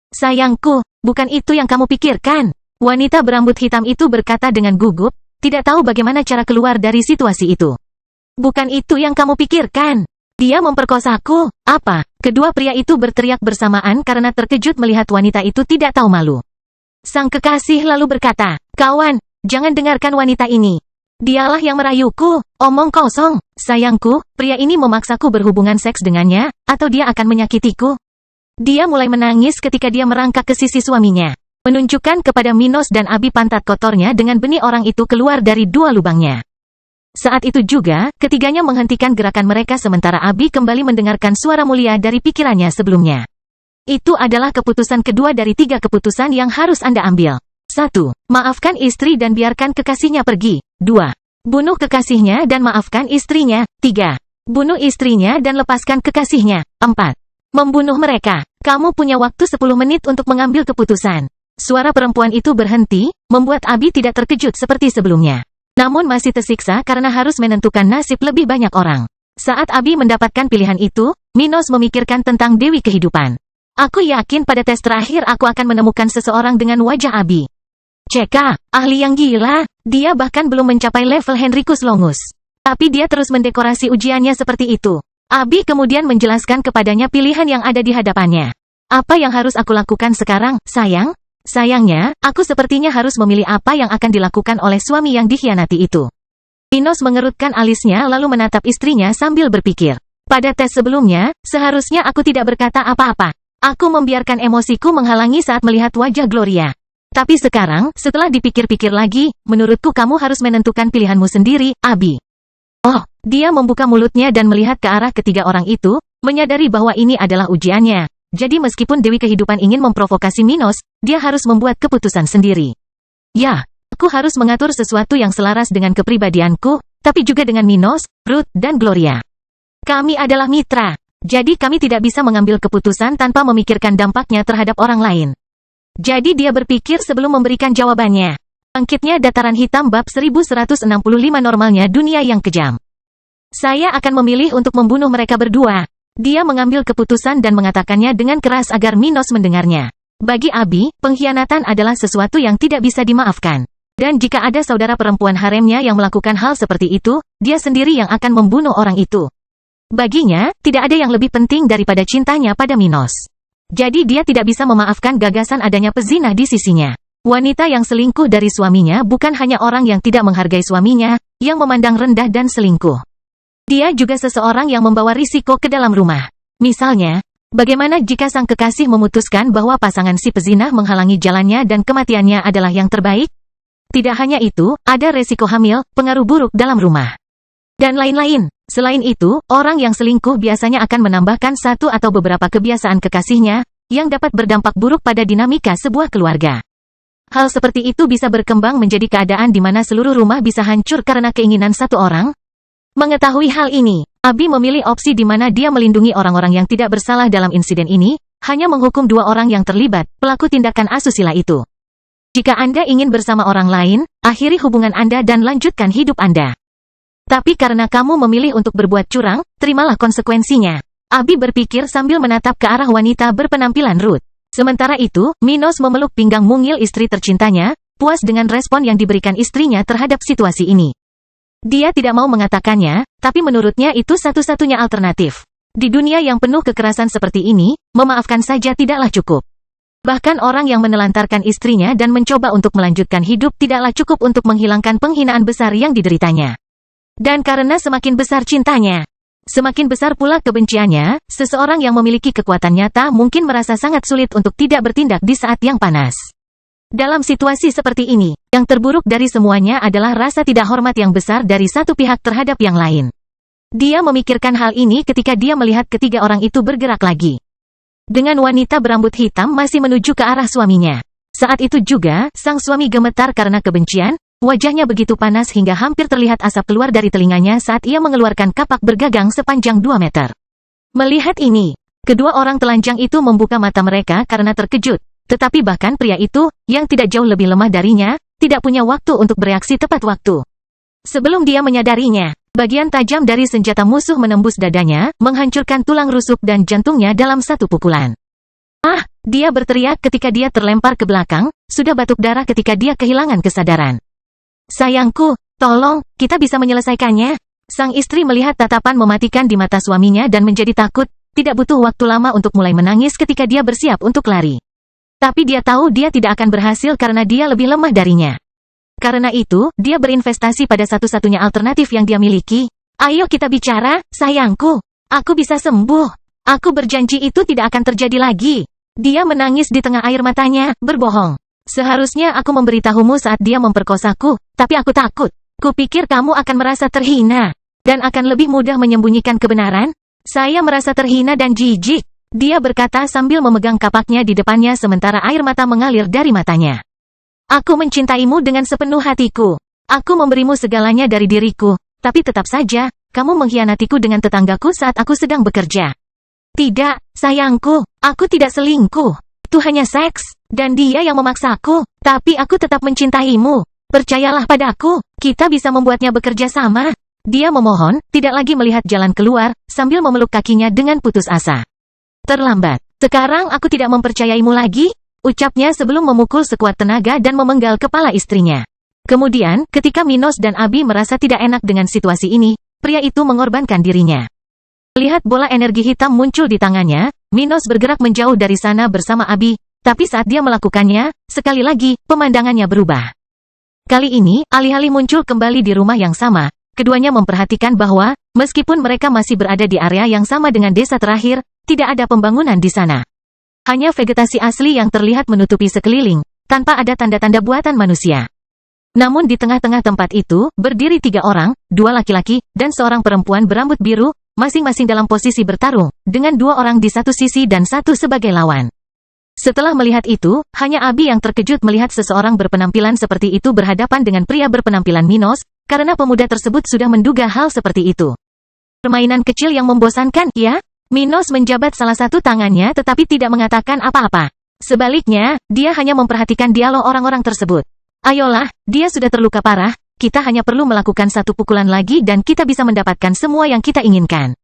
Sayangku, bukan itu yang kamu pikirkan. Wanita berambut hitam itu berkata dengan gugup, tidak tahu bagaimana cara keluar dari situasi itu. Bukan itu yang kamu pikirkan. Dia memperkosaku. Apa? Kedua pria itu berteriak bersamaan karena terkejut melihat wanita itu tidak tahu malu. Sang kekasih lalu berkata, kawan, jangan dengarkan wanita ini. Dialah yang merayuku. Omong kosong. Sayangku, pria ini memaksaku berhubungan seks dengannya, atau dia akan menyakitiku. Dia mulai menangis ketika dia merangkak ke sisi suaminya, menunjukkan kepada Minos dan Abi pantat kotornya dengan benih orang itu keluar dari dua lubangnya. Saat itu juga, ketiganya menghentikan gerakan mereka sementara Abi kembali mendengarkan suara mulia dari pikirannya sebelumnya. Itu adalah keputusan kedua dari 3 keputusan yang harus Anda ambil. 1. Maafkan istri dan biarkan kekasihnya pergi. 2. Bunuh kekasihnya dan maafkan istrinya. 3. Bunuh istrinya dan lepaskan kekasihnya. 4. Membunuh mereka. Kamu punya waktu 10 menit untuk mengambil keputusan. Suara perempuan itu berhenti, membuat Abi tidak terkejut seperti sebelumnya. Namun masih tersiksa karena harus menentukan nasib lebih banyak orang. Saat Abi mendapatkan pilihan itu, Minos memikirkan tentang Dewi Kehidupan. Aku yakin pada tes terakhir aku akan menemukan seseorang dengan wajah Abi. CK, ahli yang gila. Dia bahkan belum mencapai level Henricus Longus. Tapi dia terus mendekorasi ujiannya seperti itu. Abi kemudian menjelaskan kepadanya pilihan yang ada di hadapannya. Apa yang harus aku lakukan sekarang, sayang? Sayangnya, aku sepertinya harus memilih apa yang akan dilakukan oleh suami yang dikhianati itu. Minos mengerutkan alisnya lalu menatap istrinya sambil berpikir. Pada tes sebelumnya, seharusnya aku tidak berkata apa-apa. Aku membiarkan emosiku menghalangi saat melihat wajah Gloria. Tapi sekarang, setelah dipikir-pikir lagi, menurutku kamu harus menentukan pilihanmu sendiri, Abi. Oh, dia membuka mulutnya dan melihat ke arah ketiga orang itu, menyadari bahwa ini adalah ujiannya. Jadi meskipun Dewi Kehidupan ingin memprovokasi Minos, dia harus membuat keputusan sendiri. Ya, aku harus mengatur sesuatu yang selaras dengan kepribadianku, tapi juga dengan Minos, Ruth, dan Gloria. Kami adalah mitra, jadi kami tidak bisa mengambil keputusan tanpa memikirkan dampaknya terhadap orang lain. Jadi dia berpikir sebelum memberikan jawabannya. Bangkitnya Dataran Hitam bab 1165 normalnya dunia yang kejam. Saya akan memilih untuk membunuh mereka berdua. Dia mengambil keputusan dan mengatakannya dengan keras agar Minos mendengarnya. Bagi Abi, pengkhianatan adalah sesuatu yang tidak bisa dimaafkan. Dan jika ada saudara perempuan haremnya yang melakukan hal seperti itu, dia sendiri yang akan membunuh orang itu. Baginya, tidak ada yang lebih penting daripada cintanya pada Minos. Jadi dia tidak bisa memaafkan gagasan adanya pezina di sisinya. Wanita yang selingkuh dari suaminya bukan hanya orang yang tidak menghargai suaminya, yang memandang rendah dan selingkuh. Dia juga seseorang yang membawa risiko ke dalam rumah. Misalnya, bagaimana jika sang kekasih memutuskan bahwa pasangan si pezina menghalangi jalannya dan kematiannya adalah yang terbaik? Tidak hanya itu, ada resiko hamil, pengaruh buruk dalam rumah, dan lain-lain. Selain itu, orang yang selingkuh biasanya akan menambahkan satu atau beberapa kebiasaan kekasihnya, yang dapat berdampak buruk pada dinamika sebuah keluarga. Hal seperti itu bisa berkembang menjadi keadaan di mana seluruh rumah bisa hancur karena keinginan satu orang. Mengetahui hal ini, Abi memilih opsi di mana dia melindungi orang-orang yang tidak bersalah dalam insiden ini, hanya menghukum 2 orang yang terlibat, pelaku tindakan asusila itu. Jika Anda ingin bersama orang lain, akhiri hubungan Anda dan lanjutkan hidup Anda. Tapi karena kamu memilih untuk berbuat curang, terimalah konsekuensinya. Abi berpikir sambil menatap ke arah wanita berpenampilan Ruth. Sementara itu, Minos memeluk pinggang mungil istri tercintanya, puas dengan respon yang diberikan istrinya terhadap situasi ini. Dia tidak mau mengatakannya, tapi menurutnya itu satu-satunya alternatif. Di dunia yang penuh kekerasan seperti ini, memaafkan saja tidaklah cukup. Bahkan orang yang menelantarkan istrinya dan mencoba untuk melanjutkan hidup tidaklah cukup untuk menghilangkan penghinaan besar yang dideritanya. Dan karena semakin besar cintanya, semakin besar pula kebenciannya, seseorang yang memiliki kekuatan nyata mungkin merasa sangat sulit untuk tidak bertindak di saat yang panas. Dalam situasi seperti ini, yang terburuk dari semuanya adalah rasa tidak hormat yang besar dari satu pihak terhadap yang lain. Dia memikirkan hal ini ketika dia melihat ketiga orang itu bergerak lagi. Dengan wanita berambut hitam masih menuju ke arah suaminya. Saat itu juga, sang suami gemetar karena kebencian, wajahnya begitu panas hingga hampir terlihat asap keluar dari telinganya saat ia mengeluarkan kapak bergagang sepanjang 2 meter. Melihat ini, kedua orang telanjang itu membuka mata mereka karena terkejut, tetapi bahkan pria itu, yang tidak jauh lebih lemah darinya, tidak punya waktu untuk bereaksi tepat waktu. Sebelum dia menyadarinya, bagian tajam dari senjata musuh menembus dadanya, menghancurkan tulang rusuk dan jantungnya dalam satu pukulan. Ah! Dia berteriak ketika dia terlempar ke belakang, sudah batuk darah ketika dia kehilangan kesadaran. Sayangku, tolong, kita bisa menyelesaikannya. Sang istri melihat tatapan mematikan di mata suaminya dan menjadi takut, tidak butuh waktu lama untuk mulai menangis ketika dia bersiap untuk lari. Tapi dia tahu dia tidak akan berhasil karena dia lebih lemah darinya. Karena itu, dia berinvestasi pada satu-satunya alternatif yang dia miliki. Ayo kita bicara, sayangku. Aku bisa sembuh. Aku berjanji itu tidak akan terjadi lagi. Dia menangis di tengah air matanya, berbohong. Seharusnya aku memberitahumu saat dia memperkosaku, tapi aku takut. Kupikir kamu akan merasa terhina, dan akan lebih mudah menyembunyikan kebenaran. Saya merasa terhina dan jijik. Dia berkata sambil memegang kapaknya di depannya sementara air mata mengalir dari matanya. Aku mencintaimu dengan sepenuh hatiku. Aku memberimu segalanya dari diriku, tapi tetap saja, kamu mengkhianatiku dengan tetanggaku saat aku sedang bekerja. Tidak, sayangku, aku tidak selingkuh. Itu hanya seks, dan dia yang memaksaku. Tapi aku tetap mencintaimu. Percayalah padaku, kita bisa membuatnya bekerja sama. Dia memohon, tidak lagi melihat jalan keluar, sambil memeluk kakinya dengan putus asa. Terlambat. Sekarang aku tidak mempercayaimu lagi, ucapnya sebelum memukul sekuat tenaga dan memenggal kepala istrinya. Kemudian, ketika Minos dan Abi merasa tidak enak dengan situasi ini, pria itu mengorbankan dirinya. Lihat bola energi hitam muncul di tangannya, Minos bergerak menjauh dari sana bersama Abi, tapi saat dia melakukannya, sekali lagi, pemandangannya berubah. Kali ini, alih-alih muncul kembali di rumah yang sama, keduanya memperhatikan bahwa, meskipun mereka masih berada di area yang sama dengan desa terakhir, tidak ada pembangunan di sana. Hanya vegetasi asli yang terlihat menutupi sekeliling, tanpa ada tanda-tanda buatan manusia. Namun di tengah-tengah tempat itu, berdiri 3 orang, 2 laki-laki, dan seorang perempuan berambut biru, masing-masing dalam posisi bertarung, dengan 2 orang di satu sisi dan 1 sebagai lawan. Setelah melihat itu, hanya Abi yang terkejut melihat seseorang berpenampilan seperti itu berhadapan dengan pria berpenampilan Minos, karena pemuda tersebut sudah menduga hal seperti itu. Permainan kecil yang membosankan, ya? Minos menjabat salah satu tangannya tetapi tidak mengatakan apa-apa. Sebaliknya, dia hanya memperhatikan dialog orang-orang tersebut. Ayolah, dia sudah terluka parah. Kita hanya perlu melakukan 1 pukulan lagi dan kita bisa mendapatkan semua yang kita inginkan.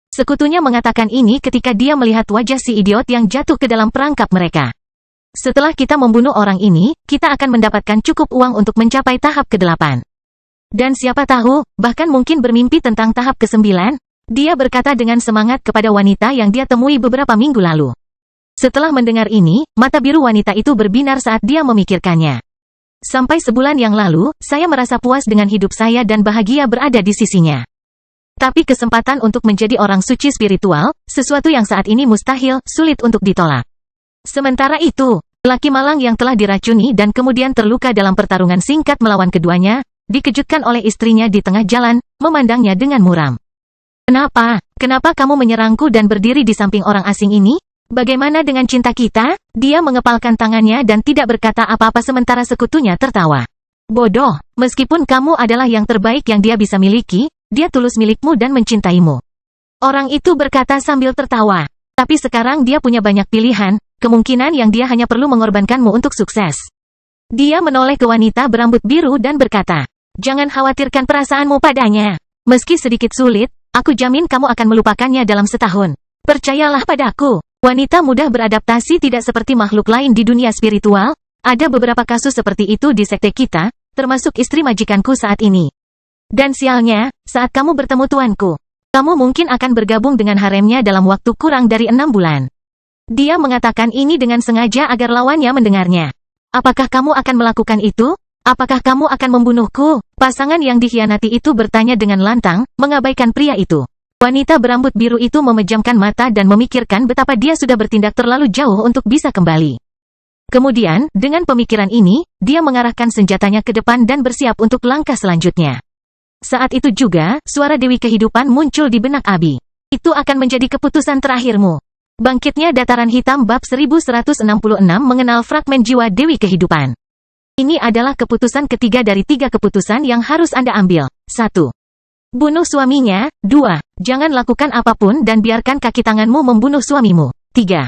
Sekutunya mengatakan ini ketika dia melihat wajah si idiot yang jatuh ke dalam perangkap mereka. Setelah kita membunuh orang ini, kita akan mendapatkan cukup uang untuk mencapai tahap ke-8. Dan siapa tahu, bahkan mungkin bermimpi tentang tahap ke-9, dia berkata dengan semangat kepada wanita yang dia temui beberapa minggu lalu. Setelah mendengar ini, mata biru wanita itu berbinar saat dia memikirkannya. Sampai sebulan yang lalu, saya merasa puas dengan hidup saya dan bahagia berada di sisinya. Tapi kesempatan untuk menjadi orang suci spiritual, sesuatu yang saat ini mustahil, sulit untuk ditolak. Sementara itu, laki malang yang telah diracuni dan kemudian terluka dalam pertarungan singkat melawan keduanya, dikejutkan oleh istrinya di tengah jalan, memandangnya dengan muram. Kenapa? Kenapa kamu menyerangku dan berdiri di samping orang asing ini? Bagaimana dengan cinta kita? Dia mengepalkan tangannya dan tidak berkata apa-apa sementara sekutunya tertawa. Bodoh, meskipun kamu adalah yang terbaik yang dia bisa miliki, dia tulus milikmu dan mencintaimu. Orang itu berkata sambil tertawa. Tapi sekarang dia punya banyak pilihan, kemungkinan yang dia hanya perlu mengorbankanmu untuk sukses. Dia menoleh ke wanita berambut biru dan berkata, jangan khawatirkan perasaanmu padanya. Meski sedikit sulit, aku jamin kamu akan melupakannya dalam setahun. Percayalah padaku. Wanita mudah beradaptasi tidak seperti makhluk lain di dunia spiritual. Ada beberapa kasus seperti itu di sekte kita, termasuk istri majikanku saat ini. Dan sialnya, saat kamu bertemu tuanku, kamu mungkin akan bergabung dengan haremnya dalam waktu kurang dari 6 bulan. Dia mengatakan ini dengan sengaja agar lawannya mendengarnya. Apakah kamu akan melakukan itu? Apakah kamu akan membunuhku? Pasangan yang dikhianati itu bertanya dengan lantang, mengabaikan pria itu. Wanita berambut biru itu memejamkan mata dan memikirkan betapa dia sudah bertindak terlalu jauh untuk bisa kembali. Kemudian, dengan pemikiran ini, dia mengarahkan senjatanya ke depan dan bersiap untuk langkah selanjutnya. Saat itu juga, suara Dewi Kehidupan muncul di benak Abi. Itu akan menjadi keputusan terakhirmu. Bangkitnya Dataran Hitam bab 1166 mengenal fragmen jiwa Dewi Kehidupan. Ini adalah keputusan ketiga dari 3 keputusan yang harus Anda ambil. 1. Bunuh suaminya. 2. Jangan lakukan apapun dan biarkan kaki tanganmu membunuh suamimu. 3.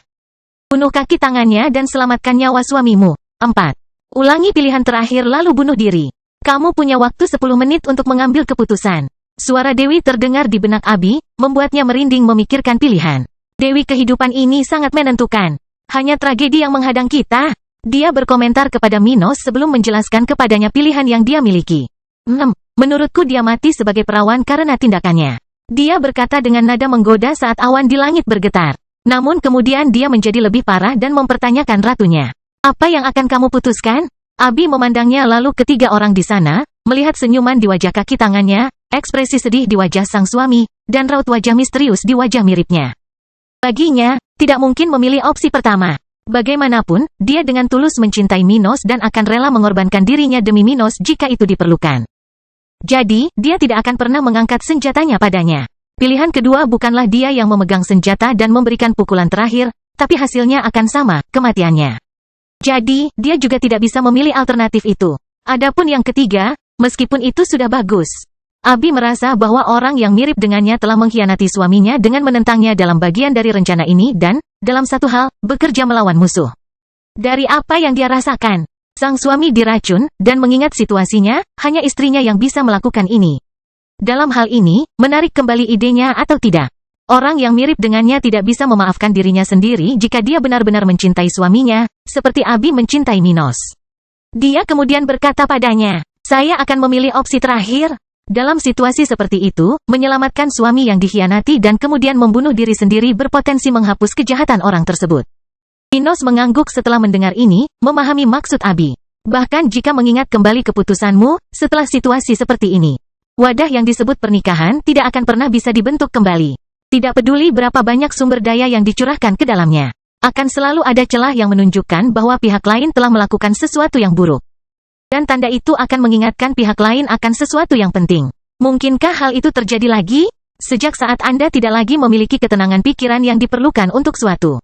Bunuh kaki tangannya dan selamatkan nyawa suamimu. 4. Ulangi pilihan terakhir lalu bunuh diri. Kamu punya waktu 10 menit untuk mengambil keputusan. Suara Dewi terdengar di benak Abi, membuatnya merinding memikirkan pilihan. Dewi Kehidupan ini sangat menentukan. Hanya tragedi yang menghadang kita. Dia berkomentar kepada Minos sebelum menjelaskan kepadanya pilihan yang dia miliki. 6. Menurutku dia mati sebagai perawan karena tindakannya. Dia berkata dengan nada menggoda saat awan di langit bergetar. Namun kemudian dia menjadi lebih parah dan mempertanyakan ratunya. Apa yang akan kamu putuskan? Abi memandangnya lalu ketiga orang di sana, melihat senyuman di wajah kaki tangannya, ekspresi sedih di wajah sang suami, dan raut wajah misterius di wajah miripnya. Baginya, tidak mungkin memilih opsi pertama. Bagaimanapun, dia dengan tulus mencintai Minos dan akan rela mengorbankan dirinya demi Minos jika itu diperlukan. Jadi, dia tidak akan pernah mengangkat senjatanya padanya. Pilihan kedua bukanlah dia yang memegang senjata dan memberikan pukulan terakhir, tapi hasilnya akan sama, kematiannya. Jadi, dia juga tidak bisa memilih alternatif itu. Adapun yang ketiga, meskipun itu sudah bagus. Abi merasa bahwa orang yang mirip dengannya telah mengkhianati suaminya dengan menentangnya dalam bagian dari rencana ini dan, dalam satu hal, bekerja melawan musuh. Dari apa yang dia rasakan, sang suami diracun, dan mengingat situasinya, hanya istrinya yang bisa melakukan ini. Dalam hal ini, menarik kembali idenya atau tidak. Orang yang mirip dengannya tidak bisa memaafkan dirinya sendiri jika dia benar-benar mencintai suaminya, seperti Abi mencintai Minos. Dia kemudian berkata padanya, saya akan memilih opsi terakhir. Dalam situasi seperti itu, menyelamatkan suami yang dikhianati dan kemudian membunuh diri sendiri berpotensi menghapus kejahatan orang tersebut. Minos mengangguk setelah mendengar ini, memahami maksud Abi. Bahkan jika mengingat kembali keputusanmu, setelah situasi seperti ini. Wadah yang disebut pernikahan tidak akan pernah bisa dibentuk kembali. Tidak peduli berapa banyak sumber daya yang dicurahkan ke dalamnya. Akan selalu ada celah yang menunjukkan bahwa pihak lain telah melakukan sesuatu yang buruk. Dan tanda itu akan mengingatkan pihak lain akan sesuatu yang penting. Mungkinkah hal itu terjadi lagi? Sejak saat Anda tidak lagi memiliki ketenangan pikiran yang diperlukan untuk suatu.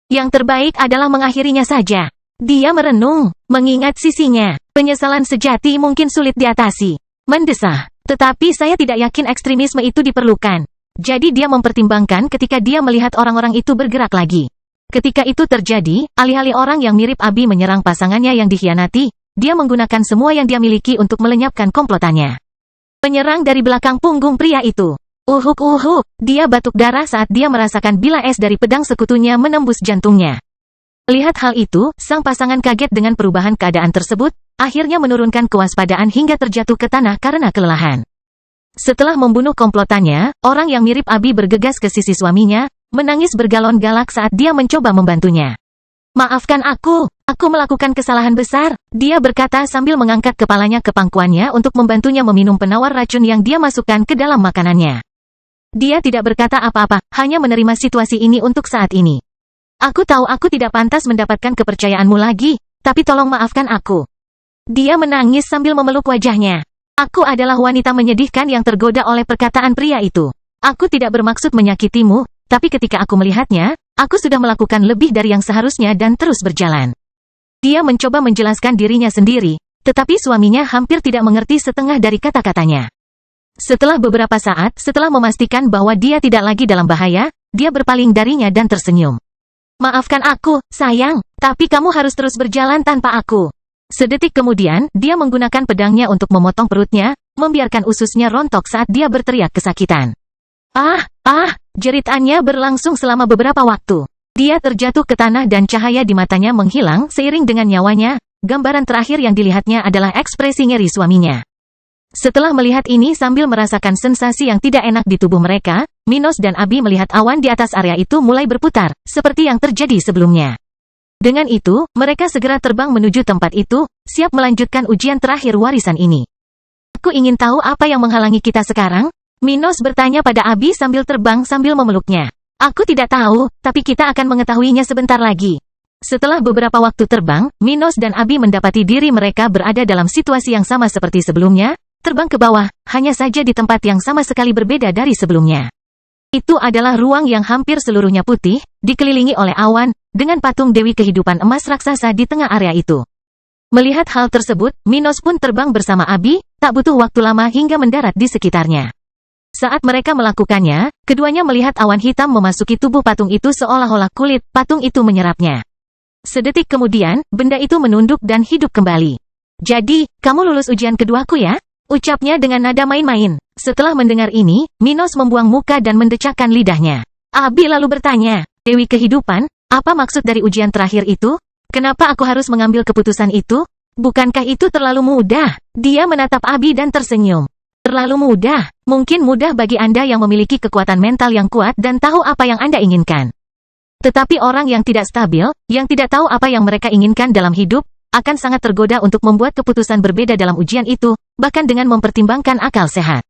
Yang terbaik adalah mengakhirinya saja. Dia merenung, mengingat sisinya. Penyesalan sejati mungkin sulit diatasi. Mendesah. Tetapi saya tidak yakin ekstremisme itu diperlukan. Jadi dia mempertimbangkan ketika dia melihat orang-orang itu bergerak lagi. Ketika itu terjadi, alih-alih orang yang mirip Abi menyerang pasangannya yang dikhianati, dia menggunakan semua yang dia miliki untuk melenyapkan komplotannya. Penyerang dari belakang punggung pria itu. Uhuk, dia batuk darah saat dia merasakan bila es dari pedang sekutunya menembus jantungnya. Lihat hal itu, sang pasangan kaget dengan perubahan keadaan tersebut, akhirnya menurunkan kewaspadaan hingga terjatuh ke tanah karena kelelahan. Setelah membunuh komplotannya, orang yang mirip Abi bergegas ke sisi suaminya, menangis bergalon galak saat dia mencoba membantunya. Maafkan aku melakukan kesalahan besar, dia berkata sambil mengangkat kepalanya ke pangkuannya untuk membantunya meminum penawar racun yang dia masukkan ke dalam makanannya. Dia tidak berkata apa-apa, hanya menerima situasi ini untuk saat ini. Aku tahu aku tidak pantas mendapatkan kepercayaanmu lagi, tapi tolong maafkan aku. Dia menangis sambil memeluk wajahnya. Aku adalah wanita menyedihkan yang tergoda oleh perkataan pria itu. Aku tidak bermaksud menyakitimu, tapi ketika aku melihatnya, aku sudah melakukan lebih dari yang seharusnya dan terus berjalan. Dia mencoba menjelaskan dirinya sendiri, tetapi suaminya hampir tidak mengerti setengah dari kata-katanya. Setelah beberapa saat, setelah memastikan bahwa dia tidak lagi dalam bahaya, dia berpaling darinya dan tersenyum. Maafkan aku, sayang, tapi kamu harus terus berjalan tanpa aku. Sedetik kemudian, dia menggunakan pedangnya untuk memotong perutnya, membiarkan ususnya rontok saat dia berteriak kesakitan. Jeritannya berlangsung selama beberapa waktu. Dia terjatuh ke tanah dan cahaya di matanya menghilang seiring dengan nyawanya. Gambaran terakhir yang dilihatnya adalah ekspresi ngeri suaminya. Setelah melihat ini sambil merasakan sensasi yang tidak enak di tubuh mereka, Minos dan Abi melihat awan di atas area itu mulai berputar, seperti yang terjadi sebelumnya. Dengan itu, mereka segera terbang menuju tempat itu, siap melanjutkan ujian terakhir warisan ini. Aku ingin tahu apa yang menghalangi kita sekarang? Minos bertanya pada Abi sambil terbang sambil memeluknya. Aku tidak tahu, tapi kita akan mengetahuinya sebentar lagi. Setelah beberapa waktu terbang, Minos dan Abi mendapati diri mereka berada dalam situasi yang sama seperti sebelumnya, terbang ke bawah, hanya saja di tempat yang sama sekali berbeda dari sebelumnya. Itu adalah ruang yang hampir seluruhnya putih, dikelilingi oleh awan, dengan patung Dewi Kehidupan emas raksasa di tengah area itu. Melihat hal tersebut, Minos pun terbang bersama Abi, tak butuh waktu lama hingga mendarat di sekitarnya. Saat mereka melakukannya, keduanya melihat awan hitam memasuki tubuh patung itu seolah-olah kulit patung itu menyerapnya. Sedetik kemudian, benda itu menunduk dan hidup kembali. "Jadi, kamu lulus ujian keduaku ya?" ucapnya dengan nada main-main. Setelah mendengar ini, Minos membuang muka dan mendecakkan lidahnya. Abi lalu bertanya, "Dewi Kehidupan, apa maksud dari ujian terakhir itu? Kenapa aku harus mengambil keputusan itu? Bukankah itu terlalu mudah?" Dia menatap Abi dan tersenyum. "Terlalu mudah? Mungkin mudah bagi Anda yang memiliki kekuatan mental yang kuat dan tahu apa yang Anda inginkan. Tetapi orang yang tidak stabil, yang tidak tahu apa yang mereka inginkan dalam hidup, akan sangat tergoda untuk membuat keputusan berbeda dalam ujian itu, bahkan dengan mempertimbangkan akal sehat."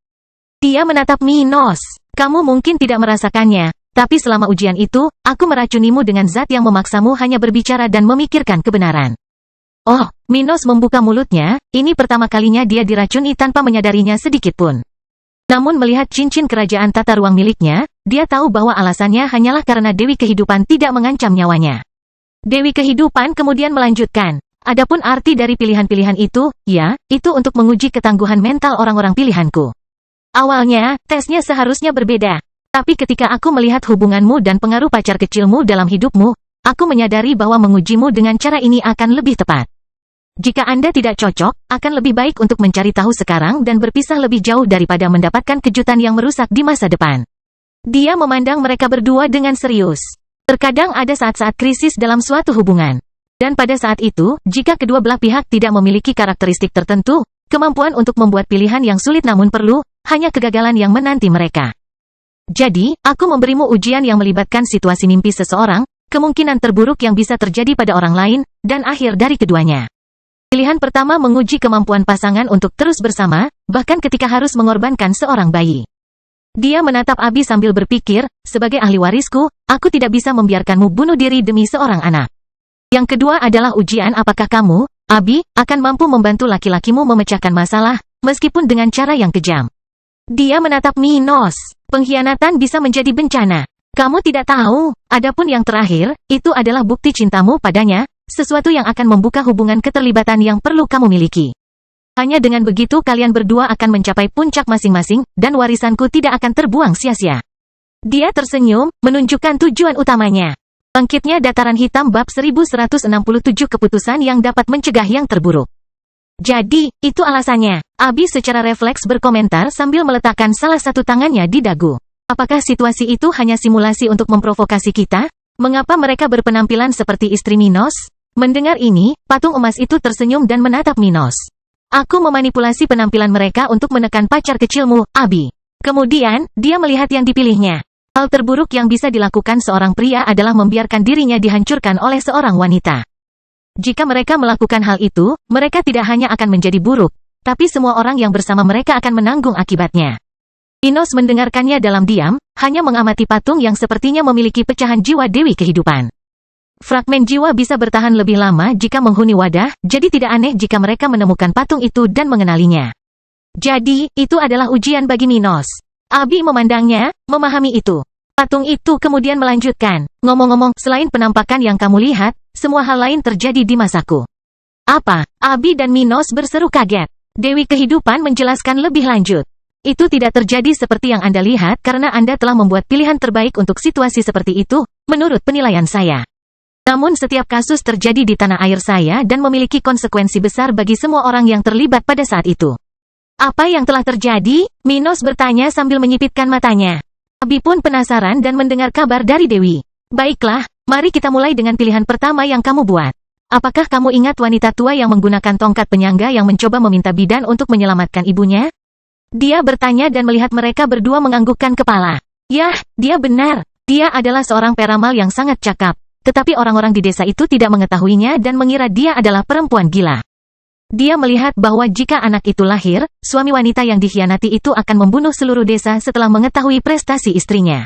Dia menatap Minos. "Kamu mungkin tidak merasakannya, tapi selama ujian itu, aku meracunimu dengan zat yang memaksamu hanya berbicara dan memikirkan kebenaran." Oh, Minos membuka mulutnya, ini pertama kalinya dia diracuni tanpa menyadarinya sedikit pun. Namun melihat cincin kerajaan tata ruang miliknya, dia tahu bahwa alasannya hanyalah karena Dewi Kehidupan tidak mengancam nyawanya. Dewi Kehidupan kemudian melanjutkan, "Adapun arti dari pilihan-pilihan itu, ya, itu untuk menguji ketangguhan mental orang-orang pilihanku. Awalnya, tesnya seharusnya berbeda. Tapi ketika aku melihat hubunganmu dan pengaruh pacar kecilmu dalam hidupmu, aku menyadari bahwa mengujimu dengan cara ini akan lebih tepat. Jika Anda tidak cocok, akan lebih baik untuk mencari tahu sekarang dan berpisah lebih jauh daripada mendapatkan kejutan yang merusak di masa depan." Dia memandang mereka berdua dengan serius. Terkadang ada saat-saat krisis dalam suatu hubungan. Dan pada saat itu, jika kedua belah pihak tidak memiliki karakteristik tertentu, kemampuan untuk membuat pilihan yang sulit namun perlu, hanya kegagalan yang menanti mereka. "Jadi, aku memberimu ujian yang melibatkan situasi mimpi seseorang, kemungkinan terburuk yang bisa terjadi pada orang lain, dan akhir dari keduanya. Pilihan pertama menguji kemampuan pasangan untuk terus bersama, bahkan ketika harus mengorbankan seorang bayi." Dia menatap Abi sambil berpikir, "Sebagai ahli warisku, aku tidak bisa membiarkanmu bunuh diri demi seorang anak. Yang kedua adalah ujian apakah kamu, Abi, akan mampu membantu laki-lakimu memecahkan masalah, meskipun dengan cara yang kejam." Dia menatap Minos. "Pengkhianatan bisa menjadi bencana. Kamu tidak tahu. Adapun yang terakhir, itu adalah bukti cintamu padanya, sesuatu yang akan membuka hubungan keterlibatan yang perlu kamu miliki. Hanya dengan begitu kalian berdua akan mencapai puncak masing-masing, dan warisanku tidak akan terbuang sia-sia." Dia tersenyum, menunjukkan tujuan utamanya. Bangkitnya dataran hitam bab 1167 keputusan yang dapat mencegah yang terburuk. "Jadi, itu alasannya." Abi secara refleks berkomentar sambil meletakkan salah satu tangannya di dagu. "Apakah situasi itu hanya simulasi untuk memprovokasi kita? Mengapa mereka berpenampilan seperti istri Minos?" Mendengar ini, patung emas itu tersenyum dan menatap Minos. "Aku memanipulasi penampilan mereka untuk menekan pacar kecilmu, Abi." Kemudian, dia melihat yang dipilihnya. Hal terburuk yang bisa dilakukan seorang pria adalah membiarkan dirinya dihancurkan oleh seorang wanita. Jika mereka melakukan hal itu, mereka tidak hanya akan menjadi buruk, tapi semua orang yang bersama mereka akan menanggung akibatnya. Minos mendengarkannya dalam diam, hanya mengamati patung yang sepertinya memiliki pecahan jiwa Dewi Kehidupan. Fragmen jiwa bisa bertahan lebih lama jika menghuni wadah, jadi tidak aneh jika mereka menemukan patung itu dan mengenalinya. Jadi, itu adalah ujian bagi Minos. Abi memandangnya, memahami itu. Patung itu kemudian melanjutkan, "Ngomong-ngomong, selain penampakan yang kamu lihat, semua hal lain terjadi di masaku." "Apa?" Abi dan Minos berseru kaget. Dewi Kehidupan menjelaskan lebih lanjut. "Itu tidak terjadi seperti yang Anda lihat karena Anda telah membuat pilihan terbaik untuk situasi seperti itu, menurut penilaian saya. Namun setiap kasus terjadi di tanah air saya dan memiliki konsekuensi besar bagi semua orang yang terlibat pada saat itu." "Apa yang telah terjadi?" Minos bertanya sambil menyipitkan matanya. Abi pun penasaran dan mendengar kabar dari Dewi. "Baiklah, mari kita mulai dengan pilihan pertama yang kamu buat. Apakah kamu ingat wanita tua yang menggunakan tongkat penyangga yang mencoba meminta bidan untuk menyelamatkan ibunya?" Dia bertanya dan melihat mereka berdua menganggukkan kepala. "Yah, dia benar. Dia adalah seorang peramal yang sangat cakap. Tetapi orang-orang di desa itu tidak mengetahuinya dan mengira dia adalah perempuan gila. Dia melihat bahwa jika anak itu lahir, suami wanita yang dikhianati itu akan membunuh seluruh desa setelah mengetahui prestasi istrinya.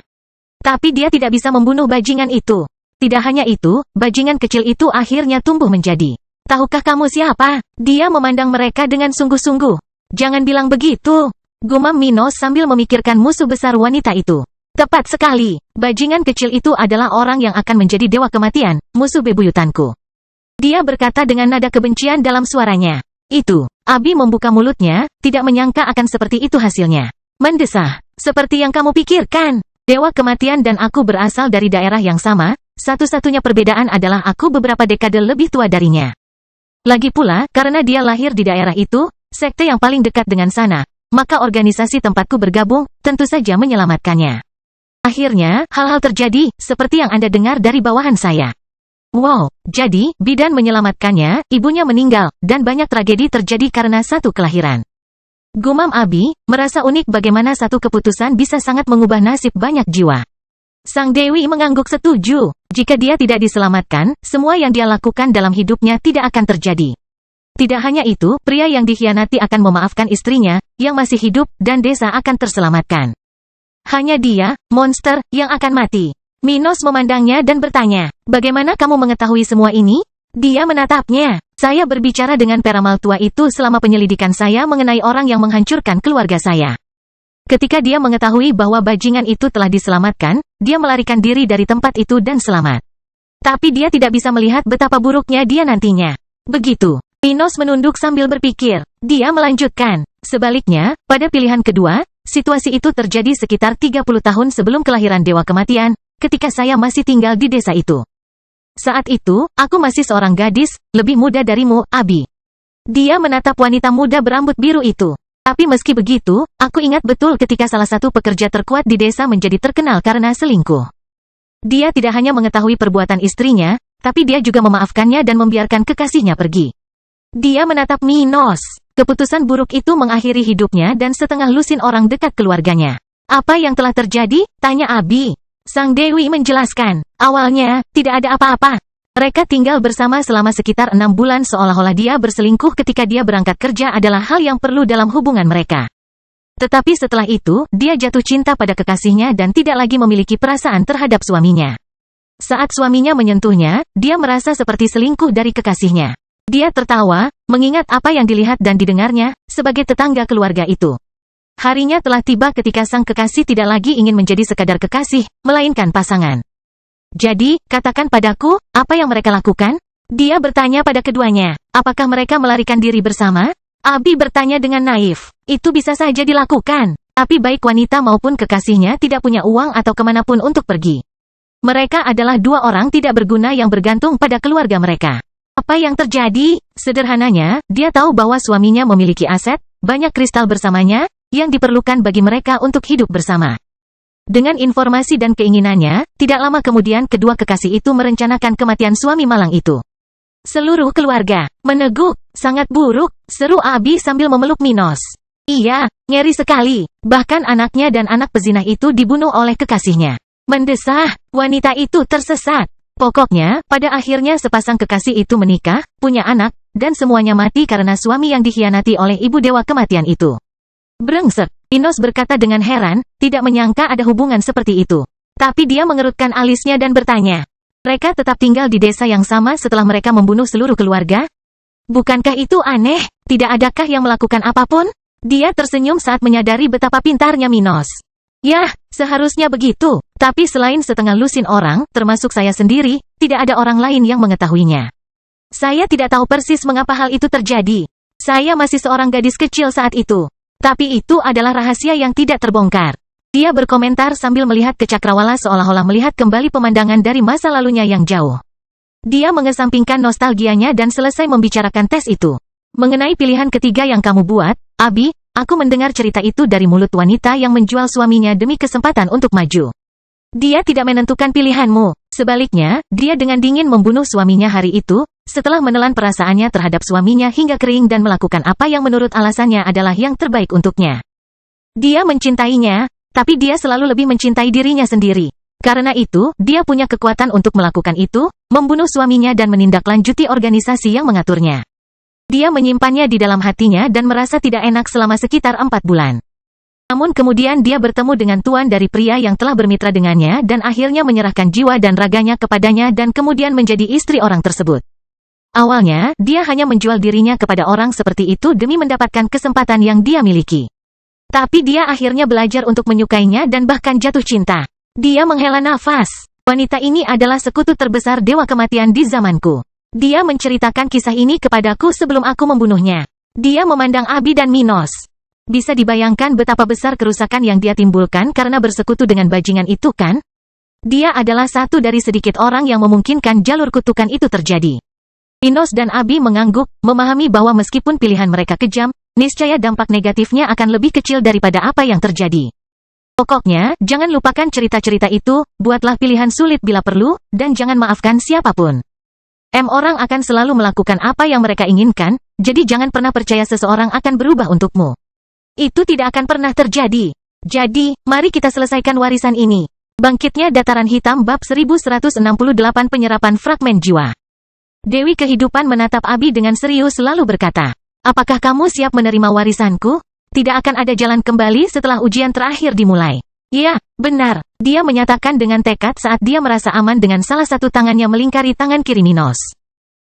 Tapi dia tidak bisa membunuh bajingan itu. Tidak hanya itu, bajingan kecil itu akhirnya tumbuh menjadi. Tahukah kamu siapa? Dia memandang mereka dengan sungguh-sungguh. Jangan bilang begitu, gumam Minos sambil memikirkan musuh besar wanita itu. Tepat sekali, bajingan kecil itu adalah orang yang akan menjadi dewa kematian, musuh bebuyutanku. Dia berkata dengan nada kebencian dalam suaranya. Itu, Abi membuka mulutnya, tidak menyangka akan seperti itu hasilnya. Mendesah, seperti yang kamu pikirkan. Dewa kematian dan aku berasal dari daerah yang sama, satu-satunya perbedaan adalah aku beberapa dekade lebih tua darinya. Lagi pula, karena dia lahir di daerah itu, sekte yang paling dekat dengan sana, maka organisasi tempatku bergabung, tentu saja menyelamatkannya. Akhirnya, hal-hal terjadi, seperti yang Anda dengar dari bawahan saya. Wow, jadi, bidan menyelamatkannya, ibunya meninggal, dan banyak tragedi terjadi karena satu kelahiran. Gumam Abi, merasa unik bagaimana satu keputusan bisa sangat mengubah nasib banyak jiwa. Sang Dewi mengangguk setuju, jika dia tidak diselamatkan, semua yang dia lakukan dalam hidupnya tidak akan terjadi. Tidak hanya itu, pria yang dikhianati akan memaafkan istrinya, yang masih hidup, dan desa akan terselamatkan. Hanya dia, monster, yang akan mati. Minos memandangnya dan bertanya, bagaimana kamu mengetahui semua ini? Dia menatapnya. Saya berbicara dengan peramal tua itu selama penyelidikan saya mengenai orang yang menghancurkan keluarga saya. Ketika dia mengetahui bahwa bajingan itu telah diselamatkan, dia melarikan diri dari tempat itu dan selamat. Tapi dia tidak bisa melihat betapa buruknya dia nantinya. Begitu. Minos menunduk sambil berpikir. Dia melanjutkan. Sebaliknya, pada pilihan kedua, situasi itu terjadi sekitar 30 tahun sebelum kelahiran Dewa Kematian, ketika saya masih tinggal di desa itu. Saat itu, aku masih seorang gadis, lebih muda darimu, Abi. Dia menatap wanita muda berambut biru itu. Tapi meski begitu, aku ingat betul ketika salah satu pekerja terkuat di desa menjadi terkenal karena selingkuh. Dia tidak hanya mengetahui perbuatan istrinya, tapi dia juga memaafkannya dan membiarkan kekasihnya pergi. Dia menatap Minos. Keputusan buruk itu mengakhiri hidupnya dan setengah lusin orang dekat keluarganya. Apa yang telah terjadi? Tanya Abi. Sang Dewi menjelaskan, awalnya, tidak ada apa-apa. Mereka tinggal bersama selama sekitar 6 bulan seolah-olah dia berselingkuh ketika dia berangkat kerja adalah hal yang perlu dalam hubungan mereka. Tetapi setelah itu, dia jatuh cinta pada kekasihnya dan tidak lagi memiliki perasaan terhadap suaminya. Saat suaminya menyentuhnya, dia merasa seperti selingkuh dari kekasihnya. Dia tertawa, mengingat apa yang dilihat dan didengarnya, sebagai tetangga keluarga itu. Harinya telah tiba ketika sang kekasih tidak lagi ingin menjadi sekadar kekasih, melainkan pasangan. Jadi, katakan padaku, apa yang mereka lakukan? Dia bertanya pada keduanya, apakah mereka melarikan diri bersama? Abi bertanya dengan naif, itu bisa saja dilakukan, tapi baik wanita maupun kekasihnya tidak punya uang atau kemanapun untuk pergi. Mereka adalah dua orang tidak berguna yang bergantung pada keluarga mereka. Apa yang terjadi? Sederhananya, dia tahu bahwa suaminya memiliki aset, banyak kristal bersamanya, yang diperlukan bagi mereka untuk hidup bersama. Dengan informasi dan keinginannya, tidak lama kemudian kedua kekasih itu merencanakan kematian suami malang itu. Seluruh keluarga meneguk, sangat buruk, seru Abi sambil memeluk Minos. Iya, ngeri sekali, bahkan anaknya dan anak pezinah itu dibunuh oleh kekasihnya. Mendesah, wanita itu tersesat. Pokoknya, pada akhirnya sepasang kekasih itu menikah, punya anak, dan semuanya mati karena suami yang dikhianati oleh ibu dewa kematian itu. Brengsek, Minos berkata dengan heran, tidak menyangka ada hubungan seperti itu. Tapi dia mengerutkan alisnya dan bertanya, mereka tetap tinggal di desa yang sama setelah mereka membunuh seluruh keluarga? Bukankah itu aneh? Tidak adakah yang melakukan apapun? Dia tersenyum saat menyadari betapa pintarnya Minos. Yah, seharusnya begitu. Tapi selain setengah lusin orang, termasuk saya sendiri, tidak ada orang lain yang mengetahuinya. Saya tidak tahu persis mengapa hal itu terjadi. Saya masih seorang gadis kecil saat itu. Tapi itu adalah rahasia yang tidak terbongkar. Dia berkomentar sambil melihat ke cakrawala seolah-olah melihat kembali pemandangan dari masa lalunya yang jauh. Dia mengesampingkan nostalgianya dan selesai membicarakan tes itu. Mengenai pilihan ketiga yang kamu buat, Abi, aku mendengar cerita itu dari mulut wanita yang menjual suaminya demi kesempatan untuk maju. Dia tidak menentukan pilihanmu. Sebaliknya, dia dengan dingin membunuh suaminya hari itu, setelah menelan perasaannya terhadap suaminya hingga kering dan melakukan apa yang menurut alasannya adalah yang terbaik untuknya. Dia mencintainya, tapi dia selalu lebih mencintai dirinya sendiri. Karena itu, dia punya kekuatan untuk melakukan itu, membunuh suaminya dan menindaklanjuti organisasi yang mengaturnya. Dia menyimpannya di dalam hatinya dan merasa tidak enak selama sekitar 4 bulan. Namun kemudian dia bertemu dengan tuan dari pria yang telah bermitra dengannya dan akhirnya menyerahkan jiwa dan raganya kepadanya dan kemudian menjadi istri orang tersebut. Awalnya, dia hanya menjual dirinya kepada orang seperti itu demi mendapatkan kesempatan yang dia miliki. Tapi dia akhirnya belajar untuk menyukainya dan bahkan jatuh cinta. Dia menghela nafas. Wanita ini adalah sekutu terbesar dewa kematian di zamanku. Dia menceritakan kisah ini kepadaku sebelum aku membunuhnya. Dia memandang Abi dan Minos. Bisa dibayangkan betapa besar kerusakan yang dia timbulkan karena bersekutu dengan bajingan itu kan? Dia adalah satu dari sedikit orang yang memungkinkan jalur kutukan itu terjadi. Minos dan Abi mengangguk, memahami bahwa meskipun pilihan mereka kejam, niscaya dampak negatifnya akan lebih kecil daripada apa yang terjadi. Pokoknya, jangan lupakan cerita-cerita itu, buatlah pilihan sulit bila perlu, dan jangan maafkan siapapun. Orang akan selalu melakukan apa yang mereka inginkan, jadi jangan pernah percaya seseorang akan berubah untukmu. Itu tidak akan pernah terjadi. Jadi, mari kita selesaikan warisan ini. Bangkitnya Dataran Hitam bab 1168 penyerapan fragmen jiwa. Dewi Kehidupan menatap Abi dengan serius lalu berkata, apakah kamu siap menerima warisanku? Tidak akan ada jalan kembali setelah ujian terakhir dimulai. Ya, benar. Dia menyatakan dengan tekad saat dia merasa aman dengan salah satu tangannya melingkari tangan kiri Minos.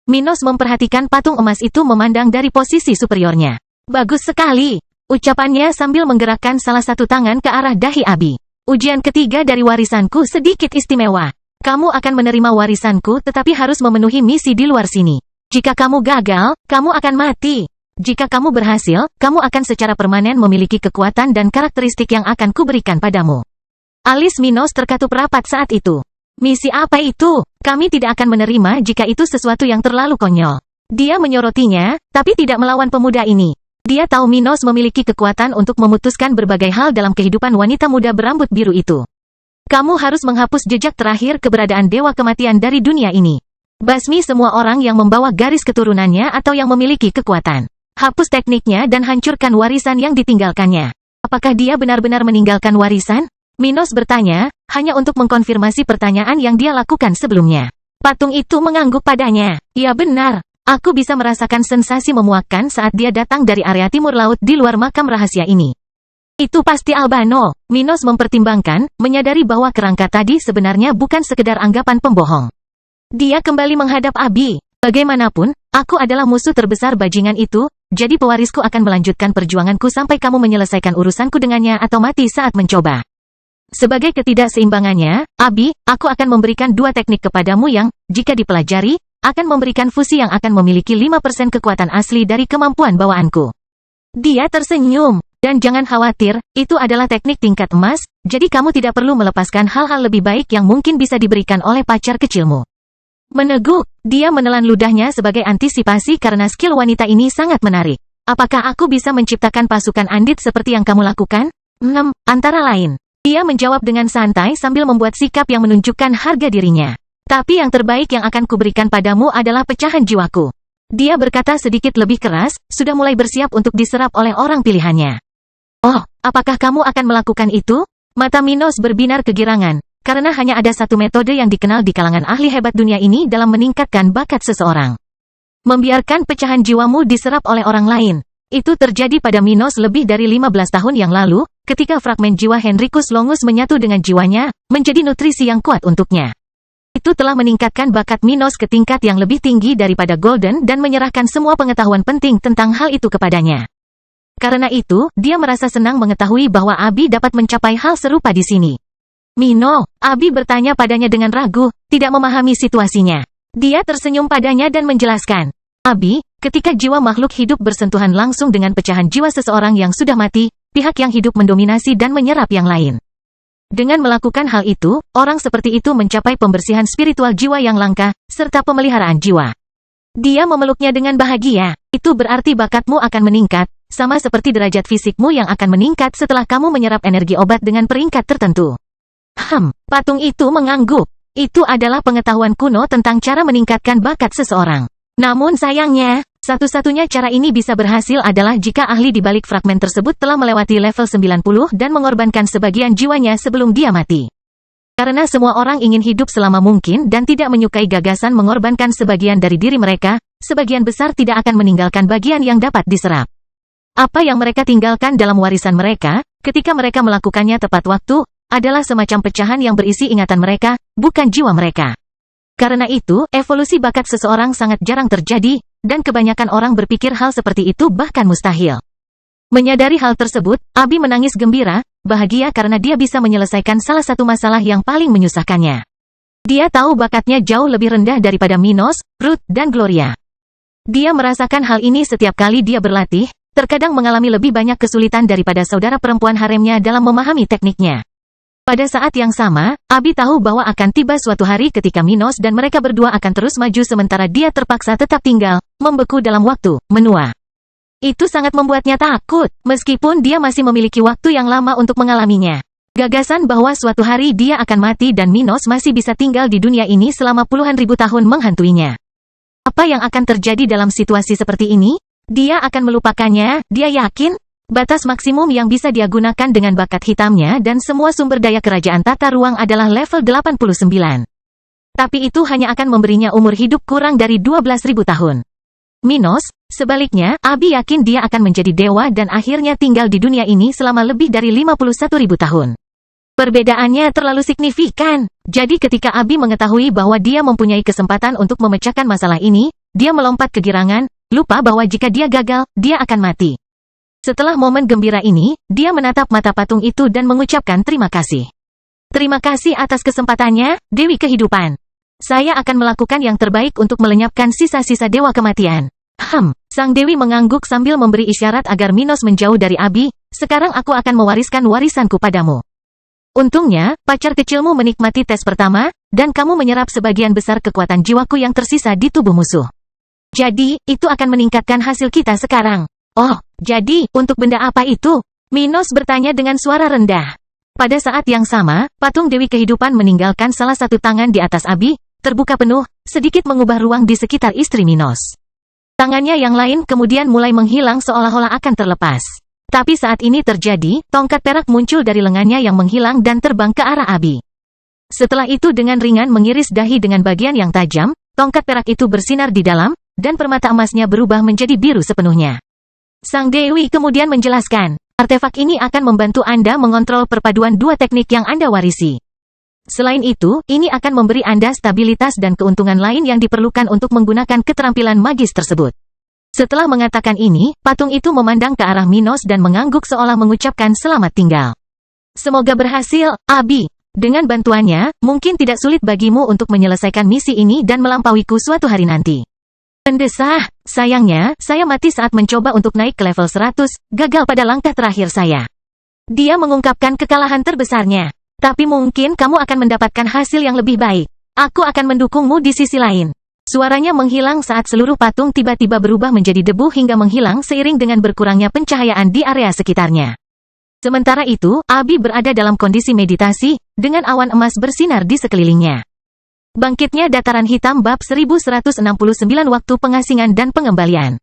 Minos memperhatikan patung emas itu memandang dari posisi superiornya. Bagus sekali. Ucapannya sambil menggerakkan salah satu tangan ke arah dahi Abi. Ujian ketiga dari warisanku sedikit istimewa. Kamu akan menerima warisanku tetapi harus memenuhi misi di luar sini. Jika kamu gagal, kamu akan mati. Jika kamu berhasil, kamu akan secara permanen memiliki kekuatan dan karakteristik yang akan kuberikan padamu. Alis Minos terkatup rapat saat itu. Misi apa itu? Kami tidak akan menerima jika itu sesuatu yang terlalu konyol. Dia menyorotinya, tapi tidak melawan pemuda ini. Dia tahu Minos memiliki kekuatan untuk memutuskan berbagai hal dalam kehidupan wanita muda berambut biru itu. Kamu harus menghapus jejak terakhir keberadaan dewa kematian dari dunia ini. Basmi semua orang yang membawa garis keturunannya atau yang memiliki kekuatan. Hapus tekniknya dan hancurkan warisan yang ditinggalkannya. Apakah dia benar-benar meninggalkan warisan? Minos bertanya, hanya untuk mengkonfirmasi pertanyaan yang dia lakukan sebelumnya. Patung itu mengangguk padanya. Ya benar. Aku bisa merasakan sensasi memuakkan saat dia datang dari area timur laut di luar makam rahasia ini. Itu pasti Albano. Minos mempertimbangkan, menyadari bahwa kerangka tadi sebenarnya bukan sekedar anggapan pembohong. Dia kembali menghadap Abi. Bagaimanapun, aku adalah musuh terbesar bajingan itu, jadi pewarisku akan melanjutkan perjuanganku sampai kamu menyelesaikan urusanku dengannya atau mati saat mencoba. Sebagai ketidakseimbangannya, Abi, aku akan memberikan dua teknik kepadamu yang, jika dipelajari, akan memberikan fusi yang akan memiliki 5% kekuatan asli dari kemampuan bawaanku. Dia tersenyum, dan jangan khawatir, itu adalah teknik tingkat emas, jadi kamu tidak perlu melepaskan hal-hal lebih baik yang mungkin bisa diberikan oleh pacar kecilmu. Meneguk, dia menelan ludahnya sebagai antisipasi karena skill wanita ini sangat menarik. Apakah aku bisa menciptakan pasukan andit seperti yang kamu lakukan? Antara lain. Dia menjawab dengan santai sambil membuat sikap yang menunjukkan harga dirinya. Tapi yang terbaik yang akan kuberikan padamu adalah pecahan jiwaku. Dia berkata sedikit lebih keras, sudah mulai bersiap untuk diserap oleh orang pilihannya. Oh, apakah kamu akan melakukan itu? Mata Minos berbinar kegirangan, karena hanya ada satu metode yang dikenal di kalangan ahli hebat dunia ini dalam meningkatkan bakat seseorang. Membiarkan pecahan jiwamu diserap oleh orang lain. Itu terjadi pada Minos lebih dari 15 tahun yang lalu, ketika fragmen jiwa Henricus Longus menyatu dengan jiwanya, menjadi nutrisi yang kuat untuknya. Itu telah meningkatkan bakat Minos ke tingkat yang lebih tinggi daripada Golden dan menyerahkan semua pengetahuan penting tentang hal itu kepadanya. Karena itu, dia merasa senang mengetahui bahwa Abi dapat mencapai hal serupa di sini. Mino, Abi bertanya padanya dengan ragu, tidak memahami situasinya. Dia tersenyum padanya dan menjelaskan. Abi, ketika jiwa makhluk hidup bersentuhan langsung dengan pecahan jiwa seseorang yang sudah mati, pihak yang hidup mendominasi dan menyerap yang lain. Dengan melakukan hal itu, orang seperti itu mencapai pembersihan spiritual jiwa yang langka, serta pemeliharaan jiwa. Dia memeluknya dengan bahagia. Itu berarti bakatmu akan meningkat, sama seperti derajat fisikmu yang akan meningkat setelah kamu menyerap energi obat dengan peringkat tertentu. Patung itu mengangguk. Itu adalah pengetahuan kuno tentang cara meningkatkan bakat seseorang. Namun sayangnya, satu-satunya cara ini bisa berhasil adalah jika ahli di balik fragmen tersebut telah melewati level 90 dan mengorbankan sebagian jiwanya sebelum dia mati. Karena semua orang ingin hidup selama mungkin dan tidak menyukai gagasan mengorbankan sebagian dari diri mereka, sebagian besar tidak akan meninggalkan bagian yang dapat diserap. Apa yang mereka tinggalkan dalam warisan mereka, Ketika mereka melakukannya tepat waktu, adalah semacam pecahan yang berisi ingatan mereka, bukan jiwa mereka. Karena itu, evolusi bakat seseorang sangat jarang terjadi, dan kebanyakan orang berpikir hal seperti itu bahkan mustahil. Menyadari hal tersebut, Abi menangis gembira, bahagia karena dia bisa menyelesaikan salah satu masalah yang paling menyusahkannya. Dia tahu bakatnya jauh lebih rendah daripada Minos, Ruth, dan Gloria. Dia merasakan hal ini setiap kali dia berlatih, terkadang mengalami lebih banyak kesulitan daripada saudara perempuan haremnya dalam memahami tekniknya. Pada saat yang sama, Abi tahu bahwa akan tiba suatu hari ketika Minos dan mereka berdua akan terus maju sementara dia terpaksa tetap tinggal, membeku dalam waktu, menua. Itu sangat membuatnya takut, meskipun dia masih memiliki waktu yang lama untuk mengalaminya. Gagasan bahwa suatu hari dia akan mati dan Minos masih bisa tinggal di dunia ini selama puluhan ribu tahun menghantuinya. Apa yang akan terjadi dalam situasi seperti ini? Dia akan melupakannya, dia yakin? Batas maksimum yang bisa dia gunakan dengan bakat hitamnya dan semua sumber daya kerajaan tata ruang adalah level 89. Tapi itu hanya akan memberinya umur hidup kurang dari 12.000 tahun. Minos, sebaliknya, Abi yakin dia akan menjadi dewa dan akhirnya tinggal di dunia ini selama lebih dari 51.000 tahun. Perbedaannya terlalu signifikan. Jadi ketika Abi mengetahui bahwa dia mempunyai kesempatan untuk memecahkan masalah ini, dia melompat kegirangan, lupa bahwa jika dia gagal, dia akan mati. Setelah momen gembira ini, dia menatap mata patung itu dan mengucapkan terima kasih. Terima kasih atas kesempatannya, Dewi Kehidupan. Saya akan melakukan yang terbaik untuk melenyapkan sisa-sisa dewa kematian. Sang Dewi mengangguk sambil memberi isyarat agar Minos menjauh dari Abi. Sekarang aku akan mewariskan warisanku padamu. Untungnya, pacar kecilmu menikmati tes pertama, dan kamu menyerap sebagian besar kekuatan jiwaku yang tersisa di tubuh musuh. Jadi, itu akan meningkatkan hasil kita sekarang. Oh, jadi, untuk benda apa itu? Minos bertanya dengan suara rendah. Pada saat yang sama, patung Dewi Kehidupan meninggalkan salah satu tangan di atas Abi, terbuka penuh, sedikit mengubah ruang di sekitar istri Minos. Tangannya yang lain kemudian mulai menghilang seolah-olah akan terlepas. Tapi saat ini terjadi, tongkat perak muncul dari lengannya yang menghilang dan terbang ke arah Abi. Setelah itu dengan ringan mengiris dahi dengan bagian yang tajam, tongkat perak itu bersinar di dalam, dan permata emasnya berubah menjadi biru sepenuhnya. Sang Dewi kemudian menjelaskan, artefak ini akan membantu Anda mengontrol perpaduan dua teknik yang Anda warisi. Selain itu, ini akan memberi Anda stabilitas dan keuntungan lain yang diperlukan untuk menggunakan keterampilan magis tersebut. Setelah mengatakan ini, patung itu memandang ke arah Minos dan mengangguk seolah mengucapkan selamat tinggal. Semoga berhasil, Abi. Dengan bantuannya, mungkin tidak sulit bagimu untuk menyelesaikan misi ini dan melampauiku suatu hari nanti. Mendesah, sayangnya, saya mati saat mencoba untuk naik ke level 100, gagal pada langkah terakhir saya. Dia mengungkapkan kekalahan terbesarnya. Tapi mungkin kamu akan mendapatkan hasil yang lebih baik. Aku akan mendukungmu di sisi lain. Suaranya menghilang saat seluruh patung tiba-tiba berubah menjadi debu hingga menghilang seiring dengan berkurangnya pencahayaan di area sekitarnya. Sementara itu, Abi berada dalam kondisi meditasi, dengan awan emas bersinar di sekelilingnya. Bangkitnya Dataran Hitam bab 1169 waktu pengasingan dan pengembalian.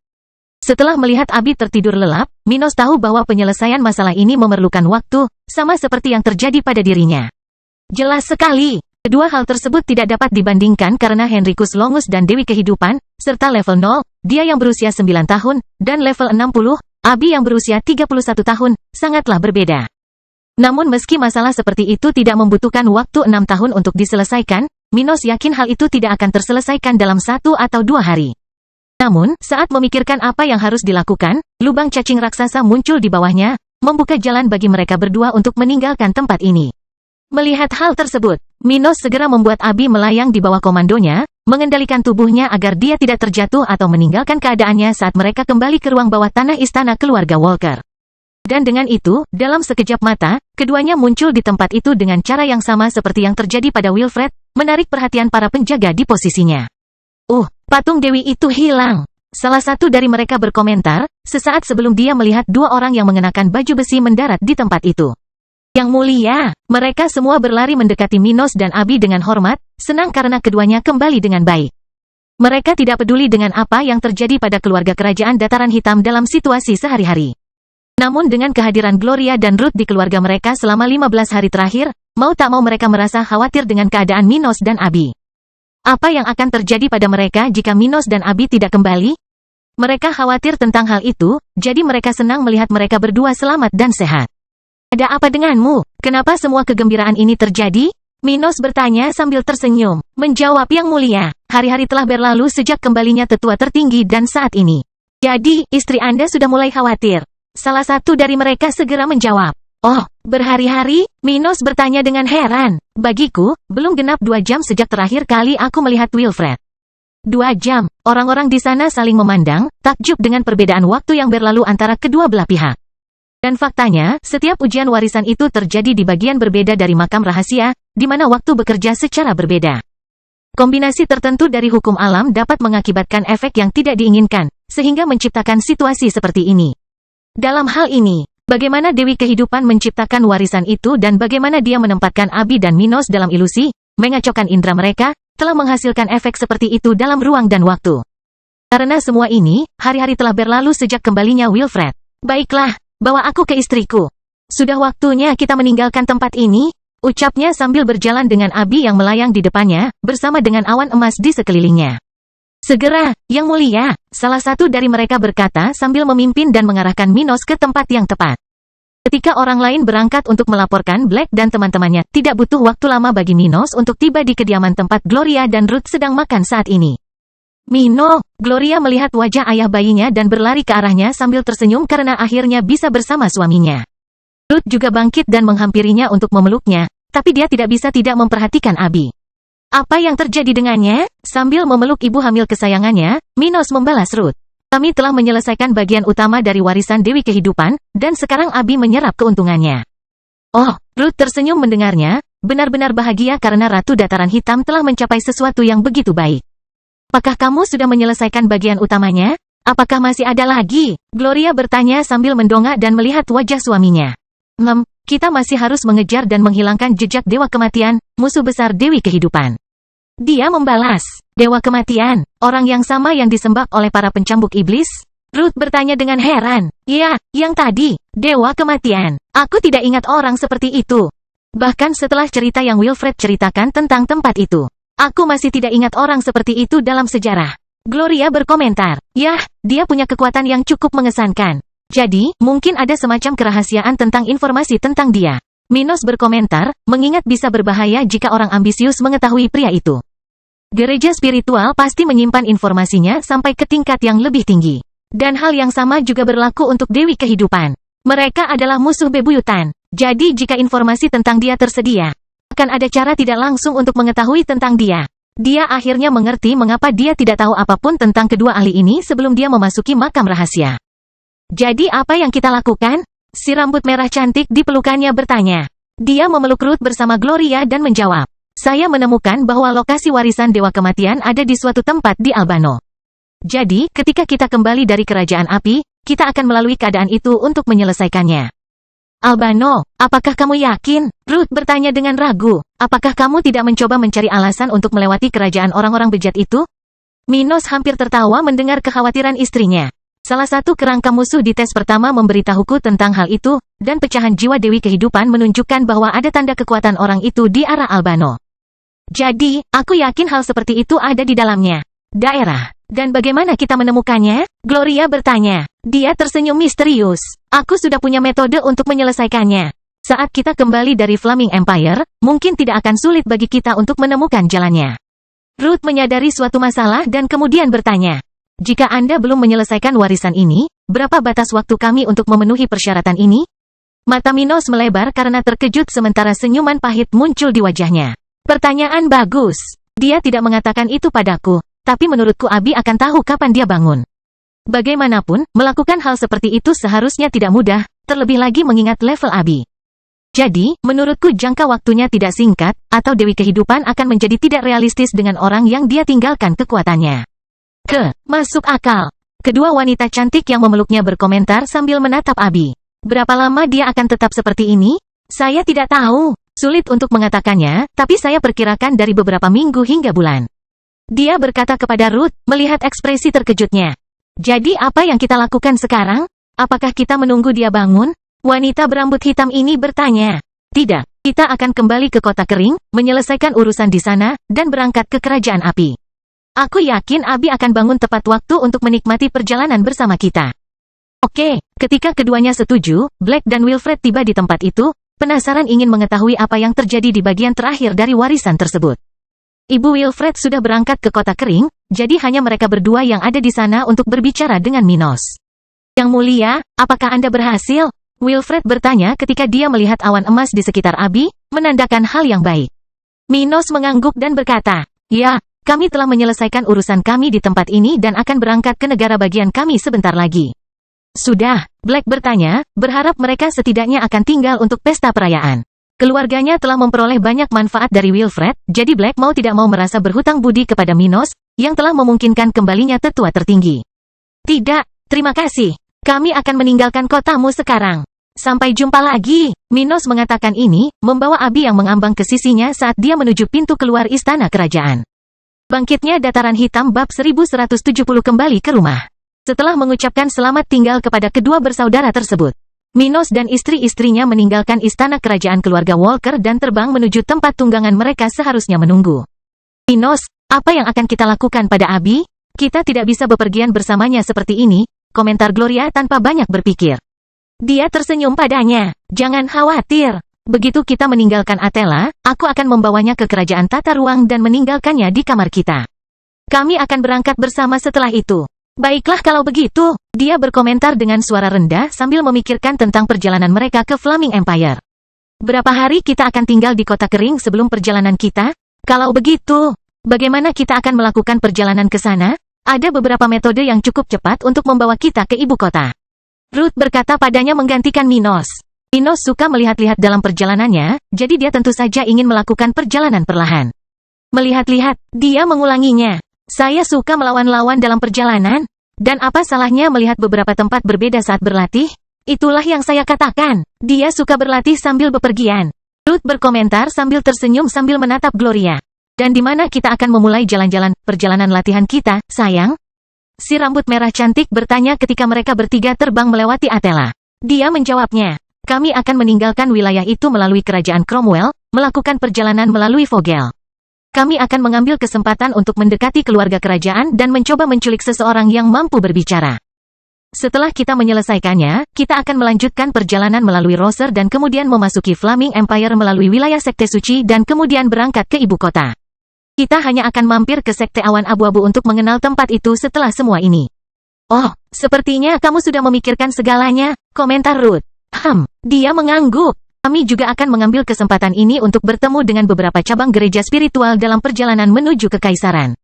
Setelah melihat Abi tertidur lelap, Minos tahu bahwa penyelesaian masalah ini memerlukan waktu, sama seperti yang terjadi pada dirinya. Jelas sekali, kedua hal tersebut tidak dapat dibandingkan karena Henricus Longus dan Dewi Kehidupan, serta level 0, dia yang berusia 9 tahun, dan level 60, Abi yang berusia 31 tahun, sangatlah berbeda. Namun meski masalah seperti itu tidak membutuhkan waktu 6 tahun untuk diselesaikan, Minos yakin hal itu tidak akan terselesaikan dalam 1 atau 2 hari. Namun, saat memikirkan apa yang harus dilakukan, lubang cacing raksasa muncul di bawahnya, membuka jalan bagi mereka berdua untuk meninggalkan tempat ini. Melihat hal tersebut, Minos segera membuat Abi melayang di bawah komandonya, mengendalikan tubuhnya agar dia tidak terjatuh atau meninggalkan keadaannya saat mereka kembali ke ruang bawah tanah istana keluarga Walker. Dan dengan itu, dalam sekejap mata, keduanya muncul di tempat itu dengan cara yang sama seperti yang terjadi pada Wilfred, menarik perhatian para penjaga di posisinya. Patung Dewi itu hilang. Salah satu dari mereka berkomentar, sesaat sebelum dia melihat dua orang yang mengenakan baju besi mendarat di tempat itu. Yang mulia, mereka semua berlari mendekati Minos dan Abi dengan hormat, senang karena keduanya kembali dengan baik. Mereka tidak peduli dengan apa yang terjadi pada keluarga kerajaan Dataran Hitam dalam situasi sehari-hari. Namun dengan kehadiran Gloria dan Ruth di keluarga mereka selama 15 hari terakhir, mau tak mau mereka merasa khawatir dengan keadaan Minos dan Abi. Apa yang akan terjadi pada mereka jika Minos dan Abi tidak kembali? Mereka khawatir tentang hal itu, jadi mereka senang melihat mereka berdua selamat dan sehat. Ada apa denganmu? Kenapa semua kegembiraan ini terjadi? Minos bertanya sambil tersenyum. Menjawab Yang Mulia, hari-hari telah berlalu sejak kembalinya tetua tertinggi dan saat ini. Jadi, istri Anda sudah mulai khawatir. Salah satu dari mereka segera menjawab. Oh, berhari-hari? Minos bertanya dengan heran. Bagiku, belum genap 2 jam sejak terakhir kali aku melihat Wilfred. 2 jam, orang-orang di sana saling memandang, takjub dengan perbedaan waktu yang berlalu antara kedua belah pihak. Dan faktanya, setiap ujian warisan itu terjadi di bagian berbeda dari makam rahasia, di mana waktu bekerja secara berbeda. Kombinasi tertentu dari hukum alam dapat mengakibatkan efek yang tidak diinginkan, sehingga menciptakan situasi seperti ini. Dalam hal ini, bagaimana Dewi Kehidupan menciptakan warisan itu dan bagaimana dia menempatkan Abi dan Minos dalam ilusi, mengacaukan indera mereka, telah menghasilkan efek seperti itu dalam ruang dan waktu. Karena semua ini, hari-hari telah berlalu sejak kembalinya Wilfred. Baiklah, bawa aku ke istriku. Sudah waktunya kita meninggalkan tempat ini, ucapnya sambil berjalan dengan Abi yang melayang di depannya, bersama dengan awan emas di sekelilingnya. Segera, Yang Mulia, salah satu dari mereka berkata sambil memimpin dan mengarahkan Minos ke tempat yang tepat. Ketika orang lain berangkat untuk melaporkan Black dan teman-temannya, tidak butuh waktu lama bagi Minos untuk tiba di kediaman tempat Gloria dan Ruth sedang makan saat ini. Mino, Gloria melihat wajah ayah bayinya dan berlari ke arahnya sambil tersenyum karena akhirnya bisa bersama suaminya. Ruth juga bangkit dan menghampirinya untuk memeluknya, tapi dia tidak bisa tidak memperhatikan Abi. Apa yang terjadi dengannya? Sambil memeluk ibu hamil kesayangannya, Minos membalas Ruth. Kami telah menyelesaikan bagian utama dari warisan Dewi Kehidupan, dan sekarang Abi menyerap keuntungannya. Oh, Ruth tersenyum mendengarnya, benar-benar bahagia karena Ratu Dataran Hitam telah mencapai sesuatu yang begitu baik. Apakah kamu sudah menyelesaikan bagian utamanya? Apakah masih ada lagi? Gloria bertanya sambil mendongak dan melihat wajah suaminya. Kita masih harus mengejar dan menghilangkan jejak Dewa Kematian, musuh besar Dewi Kehidupan. Dia membalas, Dewa Kematian, orang yang sama yang disembah oleh para pencambuk iblis? Ruth bertanya dengan heran. Ya, yang tadi, Dewa Kematian. Aku tidak ingat orang seperti itu. Bahkan setelah cerita yang Wilfred ceritakan tentang tempat itu, aku masih tidak ingat orang seperti itu dalam sejarah. Gloria berkomentar, yah, dia punya kekuatan yang cukup mengesankan. Jadi, mungkin ada semacam kerahasiaan tentang informasi tentang dia. Minos berkomentar, mengingat bisa berbahaya jika orang ambisius mengetahui pria itu. Gereja spiritual pasti menyimpan informasinya sampai ke tingkat yang lebih tinggi. Dan hal yang sama juga berlaku untuk Dewi Kehidupan. Mereka adalah musuh bebuyutan. Jadi jika informasi tentang dia tersedia, akan ada cara tidak langsung untuk mengetahui tentang dia. Dia akhirnya mengerti mengapa dia tidak tahu apapun tentang kedua ahli ini sebelum dia memasuki makam rahasia. Jadi apa yang kita lakukan? Si rambut merah cantik di pelukannya bertanya. Dia memeluk Ruth bersama Gloria dan menjawab. Saya menemukan bahwa lokasi warisan Dewa Kematian ada di suatu tempat di Albano. Jadi, ketika kita kembali dari Kerajaan Api, kita akan melalui keadaan itu untuk menyelesaikannya. Albano, apakah kamu yakin? Ruth bertanya dengan ragu. Apakah kamu tidak mencoba mencari alasan untuk melewati kerajaan orang-orang bejat itu? Minos hampir tertawa mendengar kekhawatiran istrinya. Salah satu kerangka musuh di tes pertama memberitahuku tentang hal itu, dan pecahan jiwa Dewi Kehidupan menunjukkan bahwa ada tanda kekuatan orang itu di arah Albano. Jadi, aku yakin hal seperti itu ada di dalamnya. Daerah. Dan bagaimana kita menemukannya? Gloria bertanya. Dia tersenyum misterius. Aku sudah punya metode untuk menyelesaikannya. Saat kita kembali dari Flaming Empire, mungkin tidak akan sulit bagi kita untuk menemukan jalannya. Ruth menyadari suatu masalah dan kemudian bertanya. Jika Anda belum menyelesaikan warisan ini, berapa batas waktu kami untuk memenuhi persyaratan ini? Mata Minos melebar karena terkejut sementara senyuman pahit muncul di wajahnya. Pertanyaan bagus. Dia tidak mengatakan itu padaku, tapi menurutku Abi akan tahu kapan dia bangun. Bagaimanapun, melakukan hal seperti itu seharusnya tidak mudah, terlebih lagi mengingat level Abi. Jadi, menurutku jangka waktunya tidak singkat, atau Dewi Kehidupan akan menjadi tidak realistis dengan orang yang dia tinggalkan kekuatannya. Masuk akal. Kedua wanita cantik yang memeluknya berkomentar sambil menatap Abi. Berapa lama dia akan tetap seperti ini? Saya tidak tahu. Sulit untuk mengatakannya, tapi saya perkirakan dari beberapa minggu hingga bulan. Dia berkata kepada Ruth, melihat ekspresi terkejutnya. Jadi apa yang kita lakukan sekarang? Apakah kita menunggu dia bangun? Wanita berambut hitam ini bertanya. Tidak, kita akan kembali ke kota kering, menyelesaikan urusan di sana, dan berangkat ke Kerajaan Api. Aku yakin Abi akan bangun tepat waktu untuk menikmati perjalanan bersama kita. Oke, ketika keduanya setuju, Black dan Wilfred tiba di tempat itu, penasaran ingin mengetahui apa yang terjadi di bagian terakhir dari warisan tersebut. Ibu Wilfred sudah berangkat ke kota kering, jadi hanya mereka berdua yang ada di sana untuk berbicara dengan Minos. Yang mulia, apakah Anda berhasil? Wilfred bertanya ketika dia melihat awan emas di sekitar Abi, menandakan hal yang baik. Minos mengangguk dan berkata, "Ya, kami telah menyelesaikan urusan kami di tempat ini dan akan berangkat ke negara bagian kami sebentar lagi." Sudah, Black bertanya, berharap mereka setidaknya akan tinggal untuk pesta perayaan. Keluarganya telah memperoleh banyak manfaat dari Wilfred, jadi Black mau tidak mau merasa berhutang budi kepada Minos, yang telah memungkinkan kembalinya tetua tertinggi. "Tidak, terima kasih. Kami akan meninggalkan kotamu sekarang. Sampai jumpa lagi." Minos mengatakan ini, membawa Abi yang mengambang ke sisinya saat dia menuju pintu keluar istana kerajaan. Bangkitnya Dataran Hitam bab 1170 kembali ke rumah. Setelah mengucapkan selamat tinggal kepada kedua bersaudara tersebut, Minos dan istri-istrinya meninggalkan istana kerajaan keluarga Walker dan terbang menuju tempat tunggangan mereka seharusnya menunggu. "Minos, apa yang akan kita lakukan pada Abi? Kita tidak bisa bepergian bersamanya seperti ini," komentar Gloria tanpa banyak berpikir. Dia tersenyum padanya. "Jangan khawatir. Begitu kita meninggalkan Atela, aku akan membawanya ke kerajaan tata ruang dan meninggalkannya di kamar kita. Kami akan berangkat bersama setelah itu." "Baiklah kalau begitu," dia berkomentar dengan suara rendah sambil memikirkan tentang perjalanan mereka ke Flaming Empire. "Berapa hari kita akan tinggal di kota kering sebelum perjalanan kita? Kalau begitu, bagaimana kita akan melakukan perjalanan ke sana? Ada beberapa metode yang cukup cepat untuk membawa kita ke ibu kota." Ruth berkata padanya menggantikan Minos. Minos suka melihat-lihat dalam perjalanannya, jadi dia tentu saja ingin melakukan perjalanan perlahan. Melihat-lihat, dia mengulanginya. "Saya suka melawan-lawan dalam perjalanan. Dan apa salahnya melihat beberapa tempat berbeda saat berlatih? Itulah yang saya katakan. Dia suka berlatih sambil bepergian." Ruth berkomentar sambil tersenyum sambil menatap Gloria. "Dan di mana kita akan memulai jalan-jalan perjalanan latihan kita, sayang?" Si rambut merah cantik bertanya ketika mereka bertiga terbang melewati Atela. Dia menjawabnya, "Kami akan meninggalkan wilayah itu melalui kerajaan Cromwell, melakukan perjalanan melalui Vogel. Kami akan mengambil kesempatan untuk mendekati keluarga kerajaan dan mencoba menculik seseorang yang mampu berbicara. Setelah kita menyelesaikannya, kita akan melanjutkan perjalanan melalui Roser dan kemudian memasuki Flaming Empire melalui wilayah Sekte Suci dan kemudian berangkat ke ibu kota. Kita hanya akan mampir ke Sekte Awan Abu-Abu untuk mengenal tempat itu setelah semua ini." "Oh, sepertinya kamu sudah memikirkan segalanya," komentar Ruth. Dia mengangguk. "Kami juga akan mengambil kesempatan ini untuk bertemu dengan beberapa cabang gereja spiritual dalam perjalanan menuju kekaisaran.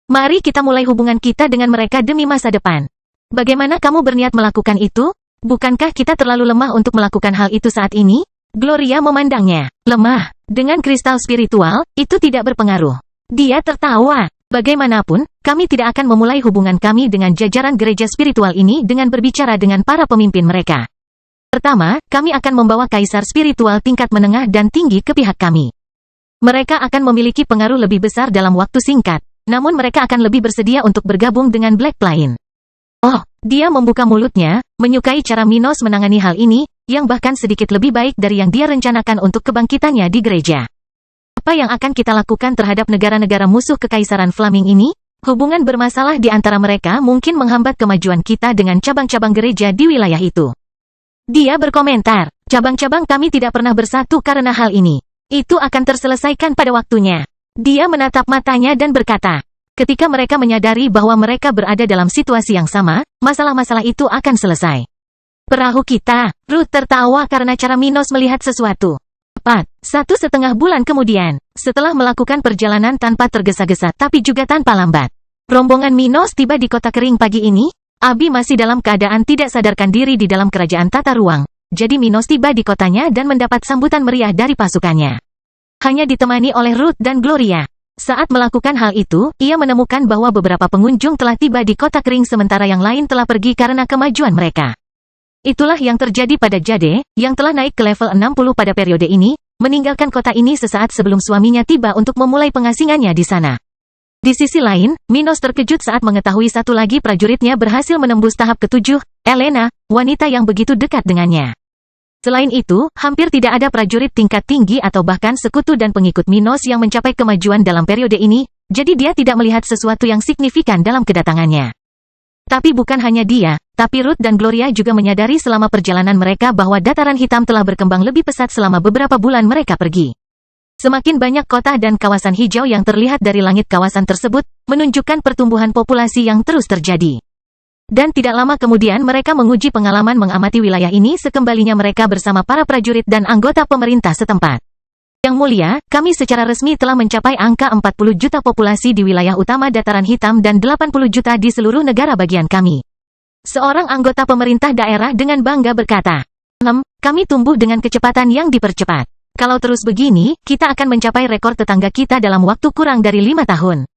Mari kita mulai hubungan kita dengan mereka demi masa depan. Bagaimana kamu berniat melakukan itu? Bukankah kita terlalu lemah untuk melakukan hal itu saat ini?" Gloria memandangnya. "Lemah? Dengan kristal spiritual, itu tidak berpengaruh." Dia tertawa. "Bagaimanapun, kami tidak akan memulai hubungan kami dengan jajaran gereja spiritual ini dengan berbicara dengan para pemimpin mereka. Pertama, kami akan membawa kaisar spiritual tingkat menengah dan tinggi ke pihak kami. Mereka akan memiliki pengaruh lebih besar dalam waktu singkat, namun mereka akan lebih bersedia untuk bergabung dengan Black Plain." Oh, dia membuka mulutnya, menyukai cara Minos menangani hal ini, yang bahkan sedikit lebih baik dari yang dia rencanakan untuk kebangkitannya di gereja. "Apa yang akan kita lakukan terhadap negara-negara musuh kekaisaran Flaming ini? Hubungan bermasalah di antara mereka mungkin menghambat kemajuan kita dengan cabang-cabang gereja di wilayah itu." Dia berkomentar, "Cabang-cabang kami tidak pernah bersatu karena hal ini. Itu akan terselesaikan pada waktunya." Dia menatap matanya dan berkata, ketika mereka menyadari bahwa mereka berada dalam situasi yang sama, masalah-masalah itu akan selesai. "Perahu kita." Ruth tertawa karena cara Minos melihat sesuatu. 1,5 bulan kemudian, setelah melakukan perjalanan tanpa tergesa-gesa tapi juga tanpa lambat, rombongan Minos tiba di kota kering pagi ini. Abi masih dalam keadaan tidak sadarkan diri di dalam kerajaan tata ruang, jadi Minos tiba di kotanya dan mendapat sambutan meriah dari pasukannya. Hanya ditemani oleh Ruth dan Gloria. Saat melakukan hal itu, ia menemukan bahwa beberapa pengunjung telah tiba di kota kering sementara yang lain telah pergi karena kemajuan mereka. Itulah yang terjadi pada Jade, yang telah naik ke level 60 pada periode ini, meninggalkan kota ini sesaat sebelum suaminya tiba untuk memulai pengasingannya di sana. Di sisi lain, Minos terkejut saat mengetahui satu lagi prajuritnya berhasil menembus tahap ke-7, Elena, wanita yang begitu dekat dengannya. Selain itu, hampir tidak ada prajurit tingkat tinggi atau bahkan sekutu dan pengikut Minos yang mencapai kemajuan dalam periode ini, jadi dia tidak melihat sesuatu yang signifikan dalam kedatangannya. Tapi bukan hanya dia, Tapi Ruth dan Gloria juga menyadari selama perjalanan mereka bahwa dataran hitam telah berkembang lebih pesat selama beberapa bulan mereka pergi. Semakin banyak kota dan kawasan hijau yang terlihat dari langit kawasan tersebut, menunjukkan pertumbuhan populasi yang terus terjadi. Dan tidak lama kemudian mereka menguji pengalaman mengamati wilayah ini sekembalinya mereka bersama para prajurit dan anggota pemerintah setempat. Yang mulia, kami secara resmi telah mencapai angka 40 juta populasi di wilayah utama dataran hitam dan 80 juta di seluruh negara bagian kami. Seorang anggota pemerintah daerah dengan bangga berkata, kami tumbuh dengan kecepatan yang dipercepat. Kalau terus begini, kita akan mencapai rekor tetangga kita dalam waktu kurang dari 5 tahun.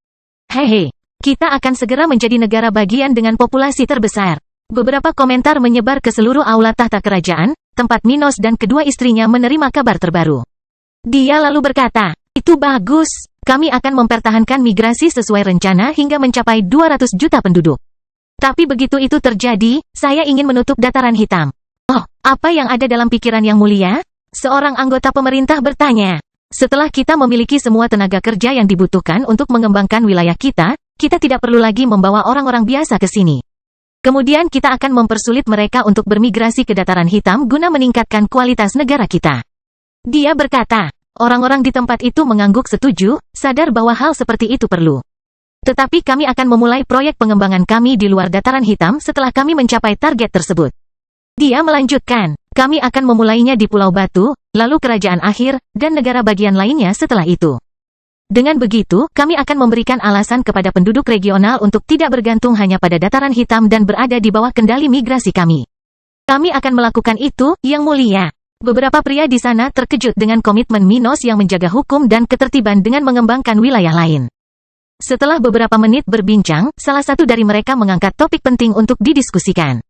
Hehe, kita akan segera menjadi negara bagian dengan populasi terbesar. Beberapa komentar menyebar ke seluruh aula tahta kerajaan, tempat Minos dan kedua istrinya menerima kabar terbaru. Dia lalu berkata, itu bagus, kami akan mempertahankan migrasi sesuai rencana hingga mencapai 200 juta penduduk. Tapi begitu itu terjadi, saya ingin menutup dataran hitam. Oh, apa yang ada dalam pikiran yang mulia? Seorang anggota pemerintah bertanya. Setelah kita memiliki semua tenaga kerja yang dibutuhkan untuk mengembangkan wilayah kita tidak perlu lagi membawa orang-orang biasa ke sini. Kemudian kita akan mempersulit mereka untuk bermigrasi ke dataran hitam guna meningkatkan kualitas negara kita. Dia berkata, orang-orang di tempat itu mengangguk setuju, sadar bahwa hal seperti itu perlu. Tetapi kami akan memulai proyek pengembangan kami di luar dataran hitam setelah kami mencapai target tersebut. Dia melanjutkan, kami akan memulainya di Pulau Batu, lalu Kerajaan Akhir, dan negara bagian lainnya setelah itu. Dengan begitu, kami akan memberikan alasan kepada penduduk regional untuk tidak bergantung hanya pada dataran hitam dan berada di bawah kendali migrasi kami. Kami akan melakukan itu, Yang Mulia. Beberapa pria di sana terkejut dengan komitmen Minos yang menjaga hukum dan ketertiban dengan mengembangkan wilayah lain. Setelah beberapa menit berbincang, salah satu dari mereka mengangkat topik penting untuk didiskusikan.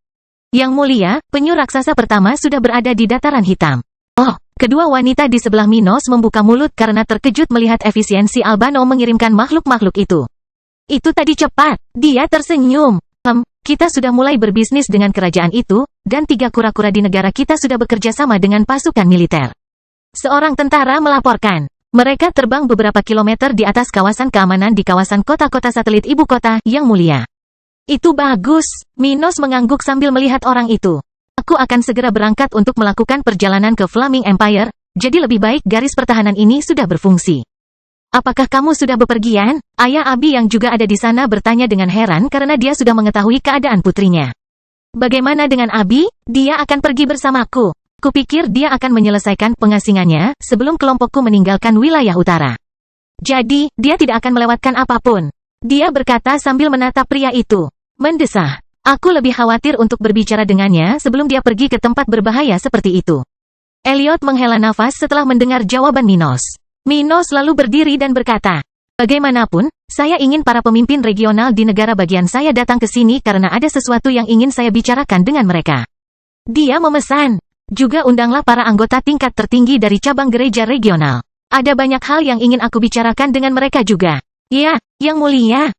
Yang Mulia, penyu raksasa pertama sudah berada di dataran hitam. Oh, kedua wanita di sebelah Minos membuka mulut karena terkejut melihat efisiensi Albano mengirimkan makhluk-makhluk itu. Itu tadi cepat, dia tersenyum. Kita sudah mulai berbisnis dengan kerajaan itu, dan 3 kura-kura di negara kita sudah bekerja sama dengan pasukan militer. Seorang tentara melaporkan. Mereka terbang beberapa kilometer di atas kawasan keamanan di kawasan kota-kota satelit ibu kota, Yang Mulia. Itu bagus, Minos mengangguk sambil melihat orang itu. Aku akan segera berangkat untuk melakukan perjalanan ke Flaming Empire, jadi lebih baik garis pertahanan ini sudah berfungsi. Apakah kamu sudah bepergian? Ayah Abi yang juga ada di sana bertanya dengan heran karena dia sudah mengetahui keadaan putrinya. Bagaimana dengan Abi? Dia akan pergi bersamaku. Kupikir dia akan menyelesaikan pengasingannya sebelum kelompokku meninggalkan wilayah utara. Jadi, dia tidak akan melewatkan apapun. Dia berkata sambil menatap pria itu. Mendesah. Aku lebih khawatir untuk berbicara dengannya sebelum dia pergi ke tempat berbahaya seperti itu. Elliot menghela nafas setelah mendengar jawaban Minos. Minos lalu berdiri dan berkata, bagaimanapun, saya ingin para pemimpin regional di negara bagian saya datang ke sini karena ada sesuatu yang ingin saya bicarakan dengan mereka. Dia memesan. Juga undanglah para anggota tingkat tertinggi dari cabang gereja regional. Ada banyak hal yang ingin aku bicarakan dengan mereka juga. Ya, Yang Mulia.